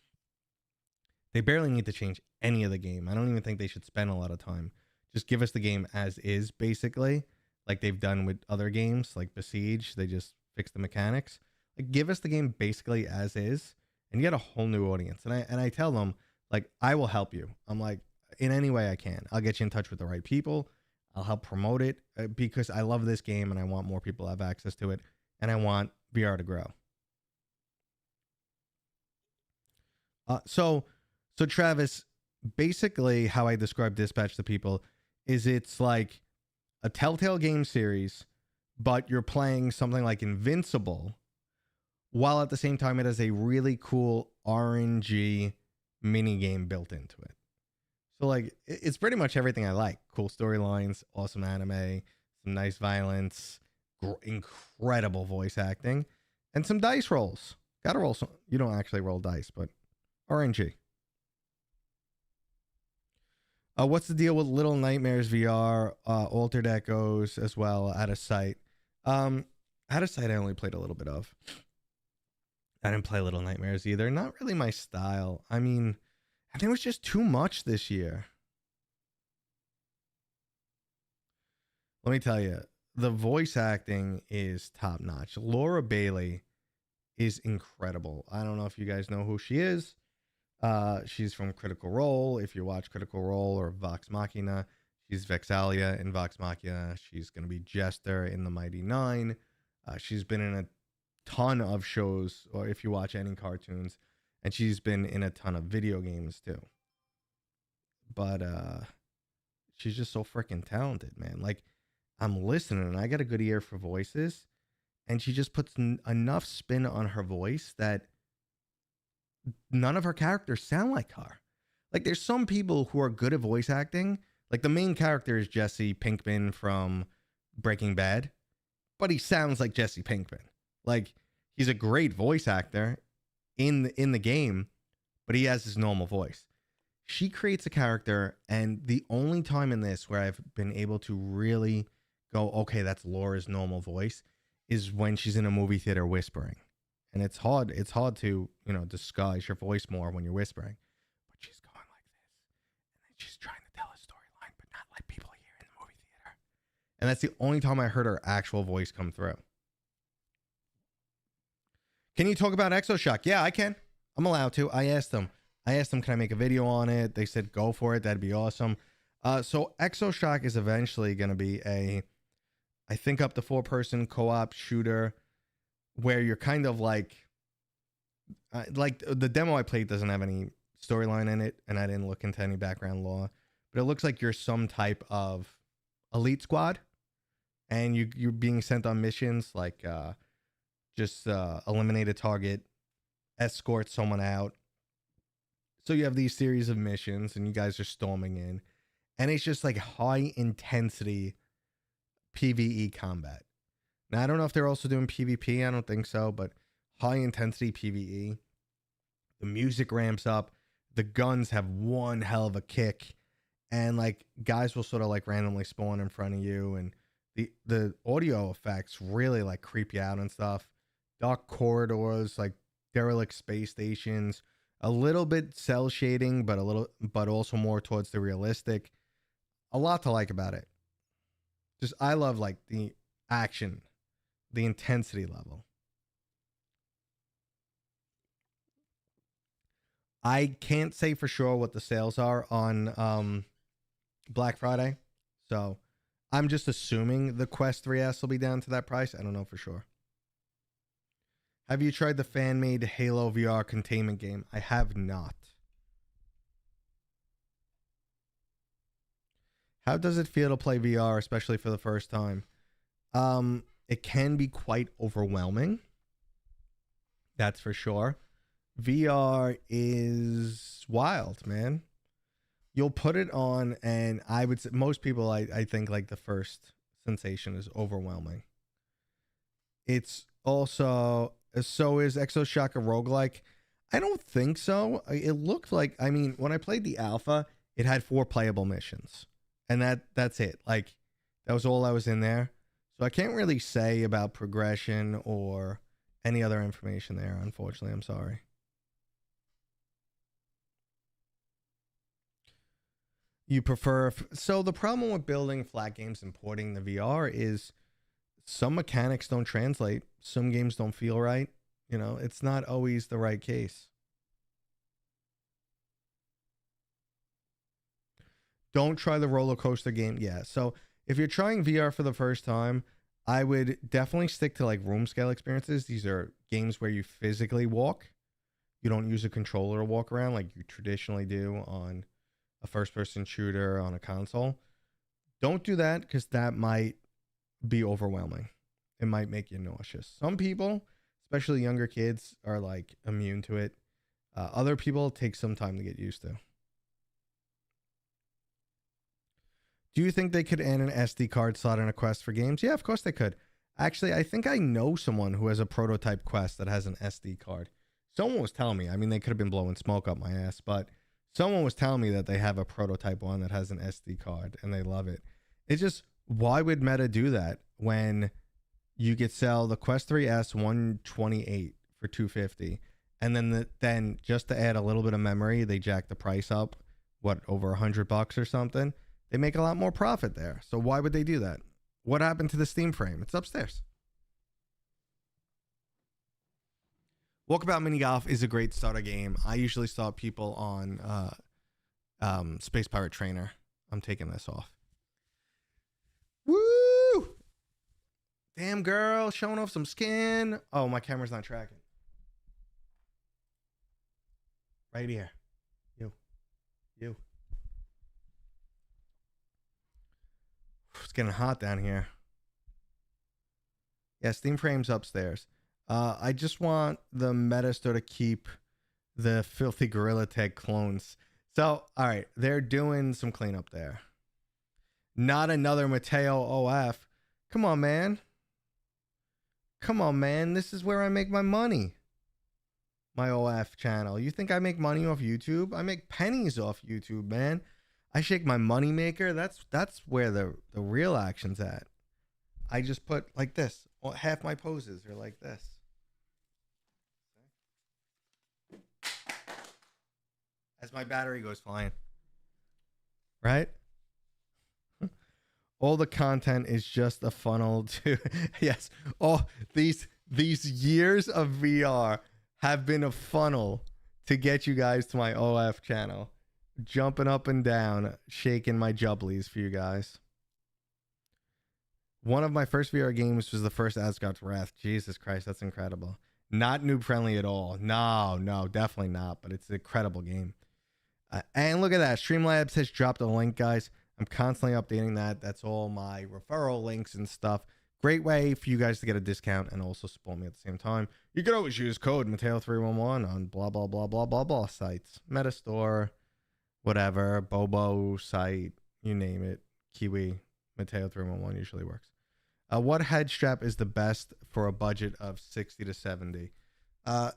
They barely need to change any of the game. I don't even think they should spend a lot of time. Just give us the game as is, basically, like they've done with other games like Besiege. They just fix the mechanics. Like give us the game basically as is, and you get a whole new audience. And I tell them, like, I will help you. I'm like, in any way I can. I'll get you in touch with the right people. I'll help promote it because I love this game and I want more people to have access to it, and I want VR to grow. So Travis, basically how I describe Dispatch to people is it's like a Telltale game series, but you're playing something like Invincible, while at the same time it has a really cool RNG mini game built into it. So like it's pretty much everything I like. Cool storylines, awesome anime, some nice violence, incredible voice acting, and some dice rolls. Gotta roll some. You don't actually roll dice, but RNG. What's the deal with Little Nightmares VR, Altered Echoes as well, Out of Sight? Out of Sight I only played a little bit of. I didn't play Little Nightmares either. Not really my style. I mean, I think it was just too much this year. Let me tell you, the voice acting is top notch. Laura Bailey is incredible. I don't know if you guys know who she is. She's from Critical Role. If you watch Critical Role or Vox Machina, She's Vexalia in Vox Machina. She's going to be Jester in the Mighty Nine. She's been in a ton of shows, or if you watch any cartoons, and she's been in a ton of video games too. But she's just so freaking talented, man. Like, I'm listening and I got a good ear for voices, and she just puts enough spin on her voice that none of her characters sound like her. Like, there's some people who are good at voice acting. Like, the main character is Jesse Pinkman from Breaking Bad, but he sounds like Jesse Pinkman. Like, he's a great voice actor in the game, but he has his normal voice. She creates a character, and the only time in this where I've been able to really go, okay, that's Laura's normal voice, is when she's in a movie theater whispering. And it's hard to, disguise your voice more when you're whispering. But she's going like this, and then she's trying to tell a storyline, but not like people hear in the movie theater. And that's the only time I heard her actual voice come through. Can you talk about Exoshock? Yeah, I can. I'm allowed to. I asked them, can I make a video on it? They said, go for it. That'd be awesome. So Exoshock is eventually going to be I think up to 4-person co-op shooter where you're kind of like the demo I played doesn't have any storyline in it, and I didn't look into any background lore, but it looks like you're some type of elite squad, and you're being sent on missions like just eliminate a target, escort someone out. So you have these series of missions, and you guys are storming in, and it's just like high intensity PvE combat. Now, I don't know if they're also doing PvP. I don't think so, but high intensity PvE. The music ramps up. The guns have one hell of a kick, and like guys will sort of like randomly spawn in front of you, and the audio effects really like creep you out and stuff. Dark corridors, like derelict space stations. A little bit cell shading, but also more towards the realistic. A lot to like about it. Just, I love like the action, the intensity level. I can't say for sure what the sales are on Black Friday. So I'm just assuming the Quest 3S will be down to that price. I don't know for sure. Have you tried the fan-made Halo VR containment game? I have not. How does it feel to play VR, especially for the first time? It can be quite overwhelming. That's for sure. VR is wild, man. You'll put it on, and I would say most people, I think like the first sensation is overwhelming. It's also... So is Exoshock a roguelike? I don't think so. It looked like, I mean, when I played the alpha, it had 4 playable missions. And that's it. Like, that was all I was in there. So I can't really say about progression or any other information there, unfortunately. I'm sorry. You prefer... So the problem with building flat games and porting the VR is some mechanics don't translate. Some games don't feel right. It's not always the right case. Don't try the roller coaster game. Yeah. So if you're trying VR for the first time, I would definitely stick to like room scale experiences. These are games where you physically walk. You don't use a controller to walk around like you traditionally do on a first person shooter on a console. Don't do that, because that might be overwhelming. It might make you nauseous. Some people, especially younger kids, are like immune to it. Other people take some time to get used to. Do you think they could add an SD card slot in a Quest for games? Yeah, of course they could. Actually, I think I know someone who has a prototype Quest that has an SD card. Someone was telling me, I mean, they could have been blowing smoke up my ass, but someone was telling me that they have a prototype one that has an SD card and they love it. It's just, why would Meta do that when you could sell the Quest 3S 128 for $250, and then just to add a little bit of memory, they jack the price up, over $100 or something? They make a lot more profit there. So why would they do that? What happened to the Steam frame? It's upstairs. Walkabout Mini Golf is a great starter game. I usually start people on Space Pirate Trainer. I'm taking this off. Damn girl, showing off some skin. Oh, my camera's not tracking. Right here. You. It's getting hot down here. Yeah, Steam Frame's upstairs. I just want the Metastore to keep the filthy Gorilla Tag clones. So, all right, they're doing some cleanup there. Not another Mateo OF. Come on, man. This is where I make my money. My OF channel. You think I make money off YouTube? I make pennies off YouTube, man. I shake my money maker. That's where the real action's at. I just put like this. Well, half my poses are like this. As my battery goes flying. Right? All the content is just a funnel to yes. All these years of VR have been a funnel to get you guys to my OF channel. Jumping up and down, shaking my jubblies for you guys. One of my first VR games was the first Asgard's Wrath. Jesus Christ, that's incredible. Not noob friendly at all. No, definitely not. But it's an incredible game. And look at that. Streamlabs has dropped a link, guys. I'm constantly updating that. That's all my referral links and stuff. Great way for you guys to get a discount and also support me at the same time. You can always use code Mateo311 on blah, blah, blah, blah, blah, blah sites. Metastore, whatever, Bobo site, you name it. Kiwi, Mateo311 usually works. What head strap is the best for a budget of 60 to 70?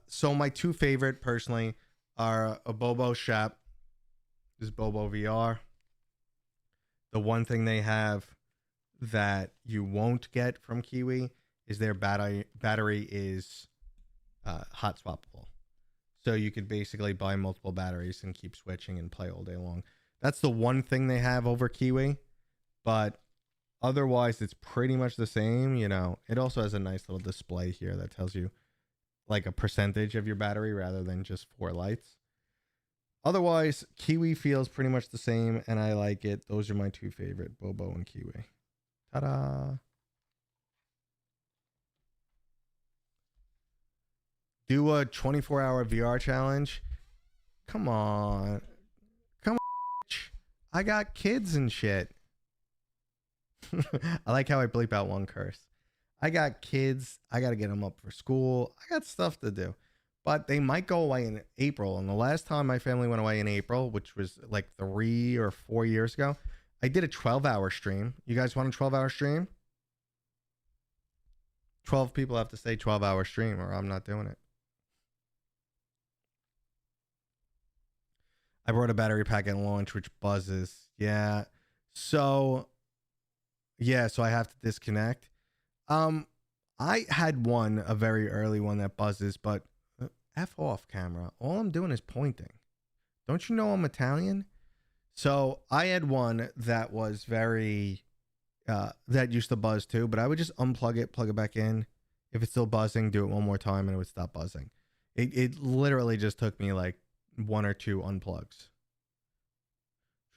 So my two favorite personally are a Bobo strap. This is Bobo VR. The one thing they have that you won't get from Kiwi is their battery is hot swappable. So you could basically buy multiple batteries and keep switching and play all day long. That's the one thing they have over Kiwi, but otherwise it's pretty much the same. You know, it also has a nice little display here that tells you like a percentage of your battery rather than just 4 lights. Otherwise, Kiwi feels pretty much the same, and I like it. Those are my two favorite, Bobo and Kiwi. Ta-da! Do a 24-hour VR challenge. Come on. I got kids and shit. I like how I bleep out one curse. I got kids. I got to get them up for school. I got stuff to do. But they might go away in April. And the last time my family went away in April, which was like 3 or 4 years ago, I did a 12-hour stream. You guys want a 12-hour stream? 12 people have to say 12-hour stream or I'm not doing it. I brought a battery pack at launch, which buzzes. Yeah. So I have to disconnect. I had a very early one that buzzes, but F off, camera. All I'm doing is pointing. Don't you know I'm Italian? So I had one that was very, that used to buzz too, but I would just unplug it, plug it back in. If it's still buzzing, do it one more time and it would stop buzzing. It literally just took me like 1 or 2 unplugs.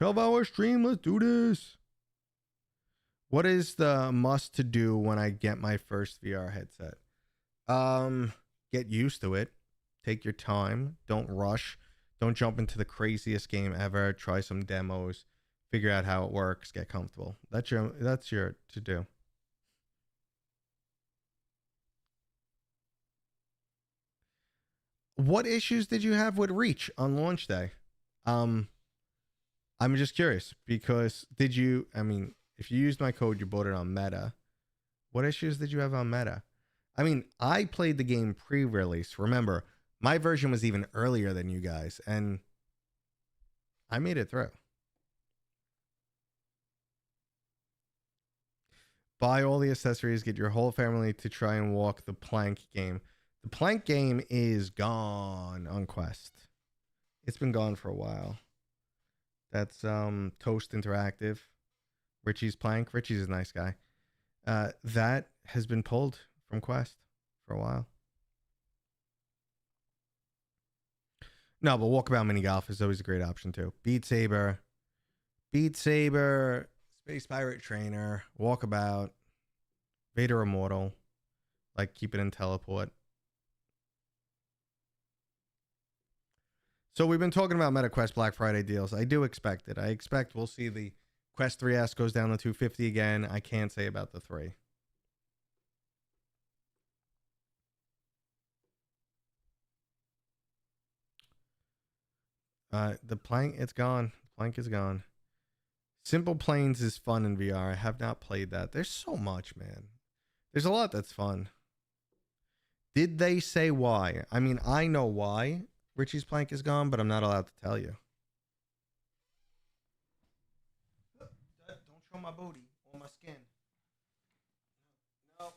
12-hour stream, let's do this. What is the must to do when I get my first VR headset? Get used to it. Take your time. Don't rush. Don't jump into the craziest game ever. Try some demos. Figure out how it works. Get comfortable. That's your to do. What issues did you have with Reach on launch day? I'm just curious because if you used my code, you bought it on Meta. What issues did you have on Meta? I mean, I played the game pre-release. Remember, my version was even earlier than you guys, and I made it through. Buy all the accessories, get your whole family to try and walk the plank game. The plank game is gone on Quest. It's been gone for a while. That's Toast Interactive. Richie's Plank. Richie's a nice guy. That has been pulled from Quest for a while. No, but Walkabout Mini Golf is always a great option too. Beat Saber, Space Pirate Trainer, Walkabout, Vader Immortal. Like, keep it in teleport. So we've been talking about MetaQuest Black Friday deals. I do expect it. I expect we'll see the Quest 3S goes down to 250 again. I can't say about the 3. The plank, it's gone. Plank is gone. Simple Planes is fun in VR. I have not played that. There's so much, man. There's a lot that's fun. Did they say why? I mean, I know why Richie's Plank is gone, but I'm not allowed to tell you. Don't show my booty or my skin. No,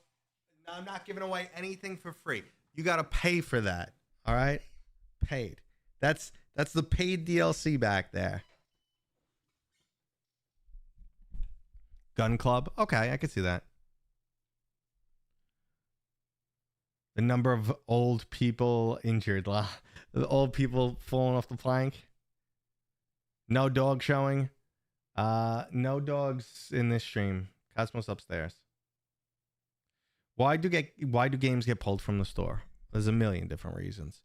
I'm not giving away anything for free. You got to pay for that. All right? Paid. That's the paid DLC back there. Gun Club. Okay, I could see that. The number of old people injured. The old people falling off the plank. No dog showing. No dogs in this stream. Cosmos upstairs. Why do games get pulled from the store? There's a million different reasons.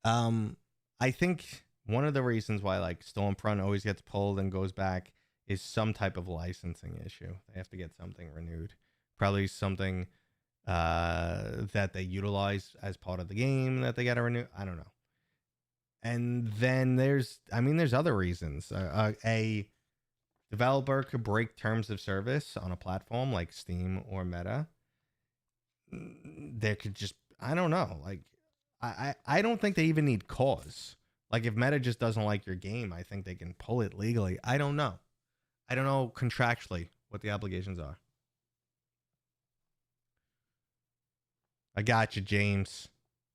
I think one of the reasons why like Stormfront always gets pulled and goes back is some type of licensing issue. They have to get something renewed. Probably something that they utilize as part of the game that they got to renew. I don't know. And then there's other reasons. A developer could break terms of service on a platform like Steam or Meta. There could just, I don't know. Like, I don't think they even need cause. Like, if Meta just doesn't like your game, I think they can pull it legally. I don't know. I don't know contractually what the obligations are. I got you, James.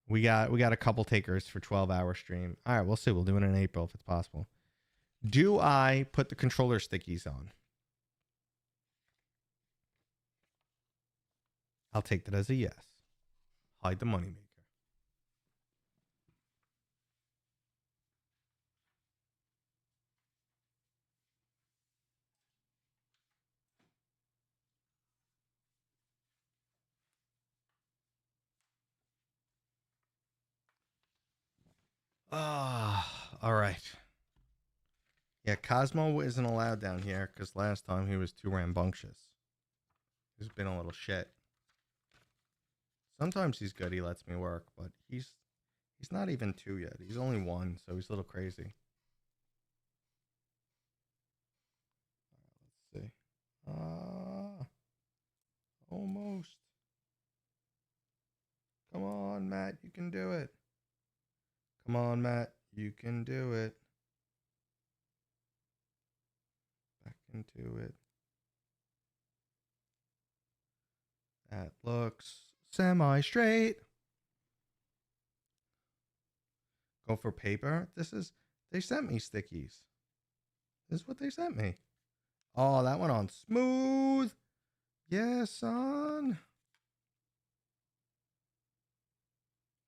We got a couple takers for 12-hour stream. All right, we'll see. We'll do it in April if it's possible. Do I put the controller stickies on? I'll take that as a yes. Hide the moneymaker. All right. Yeah, Cosmo isn't allowed down here because last time he was too rambunctious. He's been a little shit. Sometimes he's good. He lets me work, but he's not even 2 yet. He's only 1, so he's a little crazy. Let's see. Almost. Come on, Matt. You can do it. Come on, Matt. You can do it. Back into it. That looks semi-straight. Go for paper. They sent me stickies. This is what they sent me. Oh, that went on smooth. Yeah, son.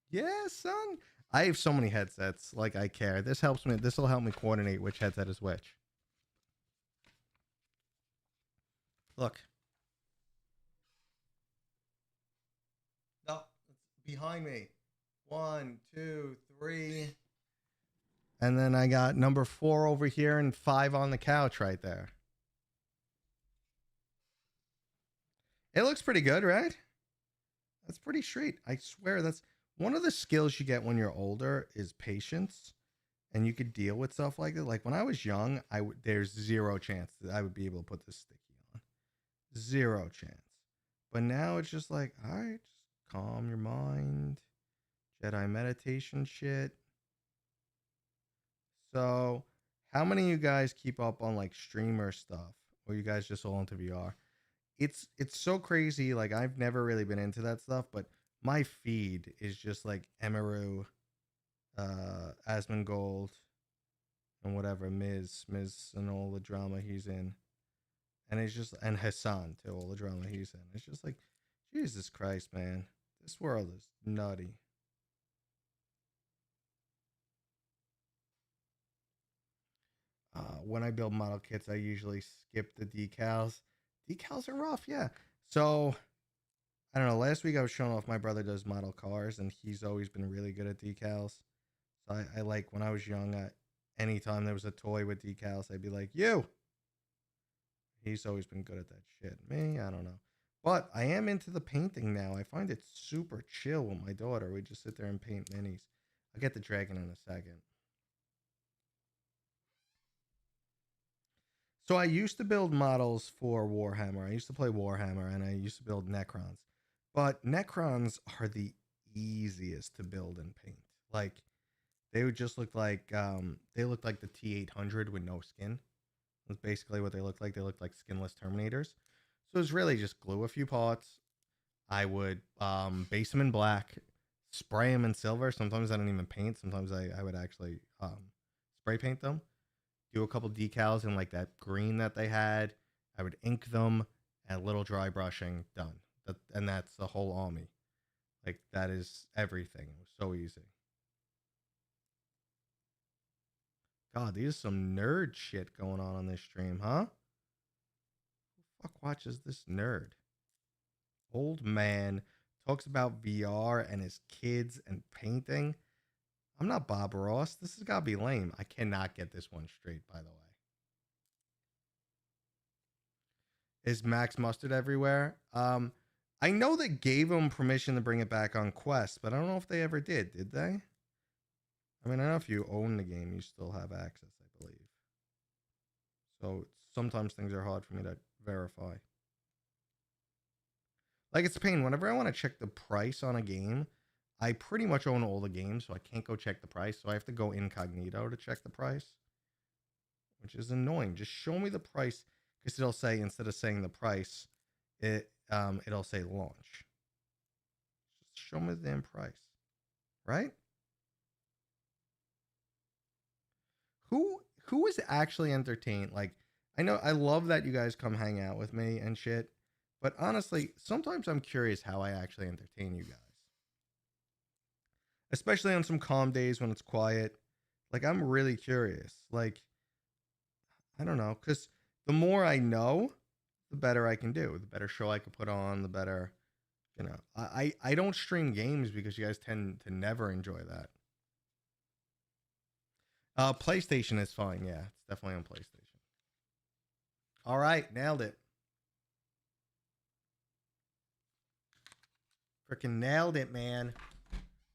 Yeah, son. I have so many headsets. Like, I care. This helps me. This will help me coordinate which headset is which. Look. No, it's behind me. 1, 2, 3. And then I got number 4 over here and 5 on the couch right there. It looks pretty good, right? That's pretty straight. I swear that's one of the skills you get when you're older is patience, and you could deal with stuff like that. Like when I was young, there's zero chance that I would be able to put this sticky on. Zero chance. But now it's just like, all right, just calm your mind. Jedi meditation shit. So, how many of you guys keep up on like streamer stuff, or you guys just all into VR? It's so crazy. Like I've never really been into that stuff, but my feed is just like Emiru, Asmongold, and whatever Miz and all the drama he's in, and it's just and Hassan too, all the drama he's in. It's just like, Jesus Christ, man, this world is nutty. When I build model kits, I usually skip the decals. Decals are rough, yeah. So I don't know. Last week I was showing off my brother does model cars, and he's always been really good at decals. So I like when I was young, anytime there was a toy with decals, I'd be like, you. He's always been good at that shit. Me, I don't know. But I am into the painting now. I find it super chill with my daughter. We just sit there and paint minis. I'll get the dragon in a second. So I used to build models for Warhammer. I used to play Warhammer, and I used to build Necrons. But Necrons are the easiest to build and paint. Like, they would just look like they looked like the T-800 with no skin. That's basically what they looked like. They looked like skinless Terminators. So it was really just glue a few parts. I would base them in black, spray them in silver. Sometimes I didn't even paint. Sometimes I would actually spray paint them. Do a couple decals in like that green that they had. I would ink them and a little dry brushing. Done. And that's the whole army. Like, that is everything. It was so easy. God, there's some nerd shit going on this stream, huh? Who the fuck watches this nerd? Old man talks about VR and his kids and painting. I'm not Bob Ross. This has got to be lame. I cannot get this one straight, by the way. Is Max Mustard everywhere? I know they gave him permission to bring it back on Quest, but I don't know if they ever did. Did they? I mean, I know if you own the game, you still have access, I believe. So sometimes things are hard for me to verify. Like, it's a pain. Whenever I want to check the price on a game, I pretty much own all the games, so I can't go check the price. So I have to go incognito to check the price, which is annoying. Just show me the price, because it'll say, instead of saying the price, it'll say launch. Just show me the damn price, right? Who is actually entertained? Like, I know I love that you guys come hang out with me and shit, but honestly, sometimes I'm curious how I actually entertain you guys. Especially on some calm days when it's quiet. Like, I'm really curious. Like, I don't know, because the more I know, the better I can do. The better show I can put on, the better, you know. I don't stream games because you guys tend to never enjoy that. PlayStation is fine. Yeah, it's definitely on PlayStation. All right, nailed it. Freaking nailed it, man.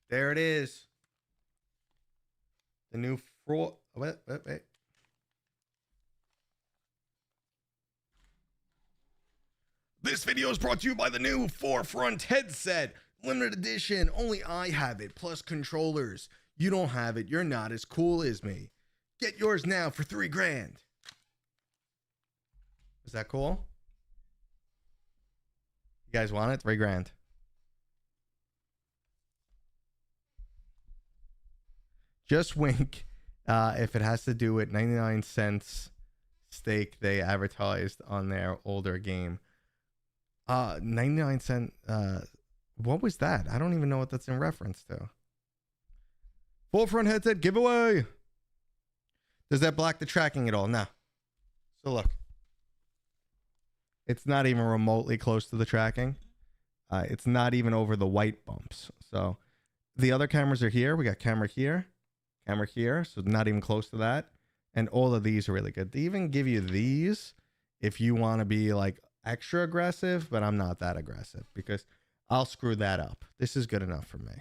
There it is. The new wait. This video is brought to you by the new Forefront headset. Limited edition. Only I have it, plus controllers. You don't have it. You're not as cool as me. Get yours now for $3 grand. Is that cool? You guys want it? $3 grand. Just wink if it has to do with 99 cents stake they advertised on their older game. 99 cent. What was that? I don't even know what that's in reference to. Forefront headset giveaway. Does that block the tracking at all? No. So look. It's not even remotely close to the tracking. It's not even over the white bumps. So the other cameras are here. We got camera here. Camera here. So not even close to that. And all of these are really good. They even give you these if you want to be like extra aggressive. But I'm not that aggressive because I'll screw that up. This is good enough for me.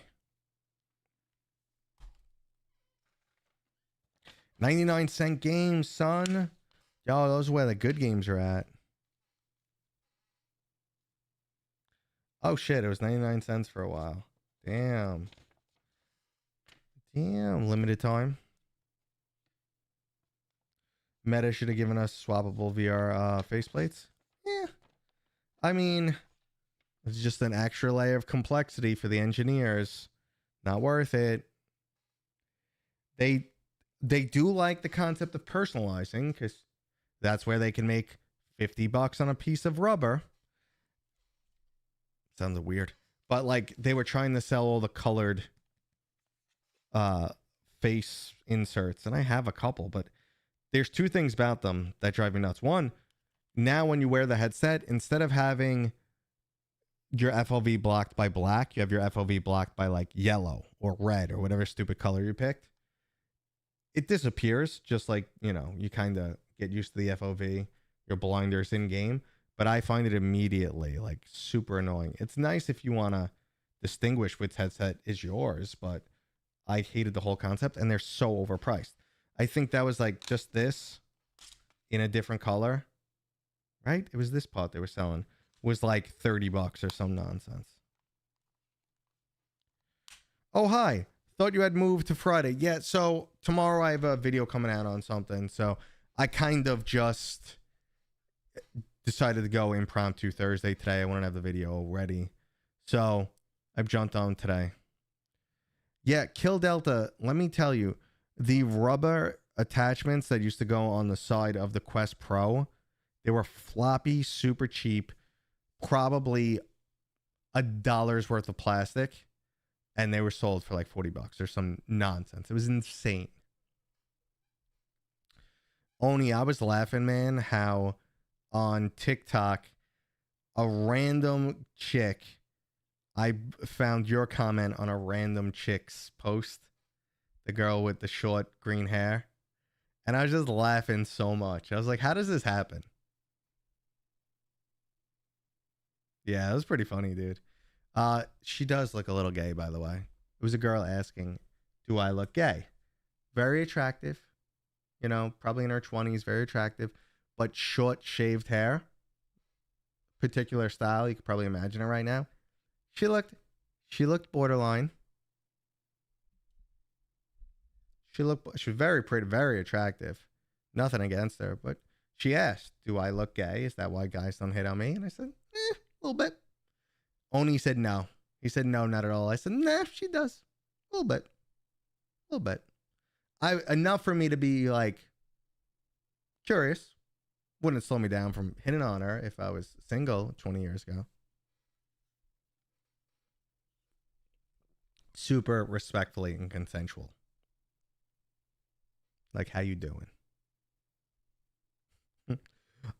99-cent games, son. Yo, those are where the good games are at. Oh, shit. It was 99 cents for a while. Damn. Damn. Limited time. Meta should have given us swappable VR faceplates. Yeah. I mean, it's just an extra layer of complexity for the engineers. Not worth it. They do like the concept of personalizing because that's where they can make $50 on a piece of rubber. Sounds weird. But like they were trying to sell all the colored face inserts. And I have a couple, but there's two things about them that drive me nuts. One, now when you wear the headset, instead of having your FOV blocked by black. You have your FOV blocked by like yellow or red or whatever stupid color you picked. It disappears, just like, you know, you kind of get used to the FOV, your blinders in game. But I find it immediately like super annoying. It's nice if you want to distinguish which headset is yours, but I hated the whole concept and they're so overpriced. I think that was like just this in a different color, right? It was this part they were selling, was like $30 or some nonsense. Oh, hi. Thought you had moved to Friday. Yeah, so tomorrow I have a video coming out on something. So I kind of just decided to go impromptu Thursday today. I want to have the video ready. So I've jumped on today. Yeah, Kill Delta, let me tell you, the rubber attachments that used to go on the side of the Quest Pro, they were floppy, super cheap, probably $1 worth of plastic. And they were sold for like $40 or some nonsense. It was insane. Oni, I was laughing, man, how on TikTok, a random chick, I found your comment on a random chick's post, the girl with the short green hair. And I was just laughing so much. I was like, how does this happen? Yeah, it was pretty funny, dude. She does look a little gay, by the way. It was a girl asking, do I look gay? Very attractive. You know, probably in her 20s, very attractive. But short shaved hair. Particular style. You could probably imagine it right now. She looked borderline. She was very pretty, very attractive. Nothing against her. But she asked, do I look gay? Is that why guys don't hit on me? And I said, a little bit. Oni said no. He said no, not at all. I said, nah, she does. A little bit. A little bit. Enough for me to be like curious. Wouldn't slow me down from hitting on her if I was single 20 years ago. Super respectfully and consensual. Like, how you doing?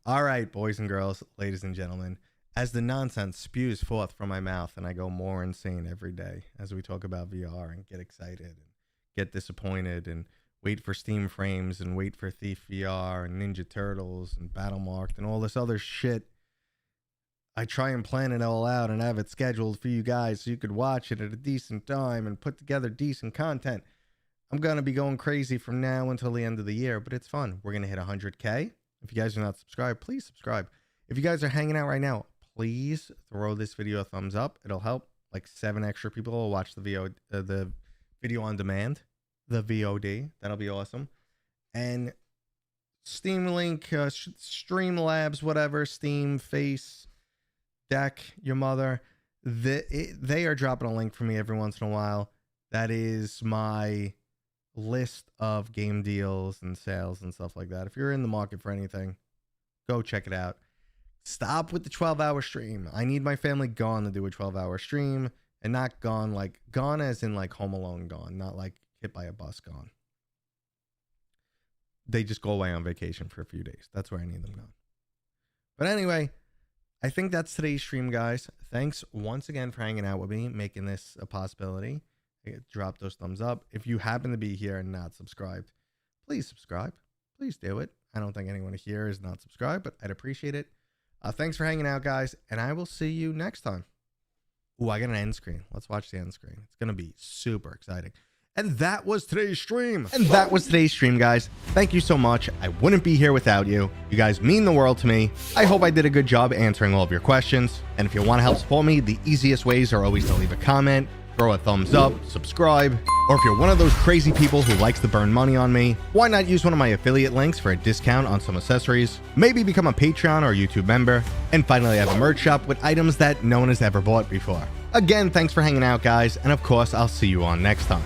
All right, boys and girls, ladies and gentlemen. As the nonsense spews forth from my mouth and I go more insane every day as we talk about VR and get excited and get disappointed and wait for Steam frames and wait for Thief VR and Ninja Turtles and Battlemarked and all this other shit, I try and plan it all out and have it scheduled for you guys so you could watch it at a decent time and put together decent content. I'm going to be going crazy from now until the end of the year, but it's fun. We're going to hit 100K. If you guys are not subscribed, please subscribe. If you guys are hanging out right now, please throw this video a thumbs up. It'll help. Like 7 extra people will watch the video on demand, the VOD. That'll be awesome. And Steam Link, Streamlabs, whatever, Steam, Face, Deck, your mother. They are dropping a link for me every once in a while. That is my list of game deals and sales and stuff like that. If you're in the market for anything, go check it out. Stop with the 12-hour stream. I need my family gone to do a 12-hour stream, and not gone like gone as in like Home Alone gone, not like hit by a bus gone. They just go away on vacation for a few days. That's where I need them gone. But anyway, I think that's today's stream, guys. Thanks once again for hanging out with me, making this a possibility. Drop those thumbs up. If you happen to be here and not subscribed, please subscribe. Please do it. I don't think anyone here is not subscribed, but I'd appreciate it. Thanks for hanging out, guys, and I will see you next time. Ooh, I got an end screen. Let's watch the end screen. It's going to be super exciting. And that was today's stream. Guys. Thank you so much. I wouldn't be here without you. You guys mean the world to me. I hope I did a good job answering all of your questions. And if you want to help support me, the easiest ways are always to leave a comment, throw a thumbs up, subscribe, or if you're one of those crazy people who likes to burn money on me, why not use one of my affiliate links for a discount on some accessories? Maybe become a Patreon or YouTube member. And finally, I have a merch shop with items that no one has ever bought before. Again, thanks for hanging out, guys, and of course, I'll see you on next time.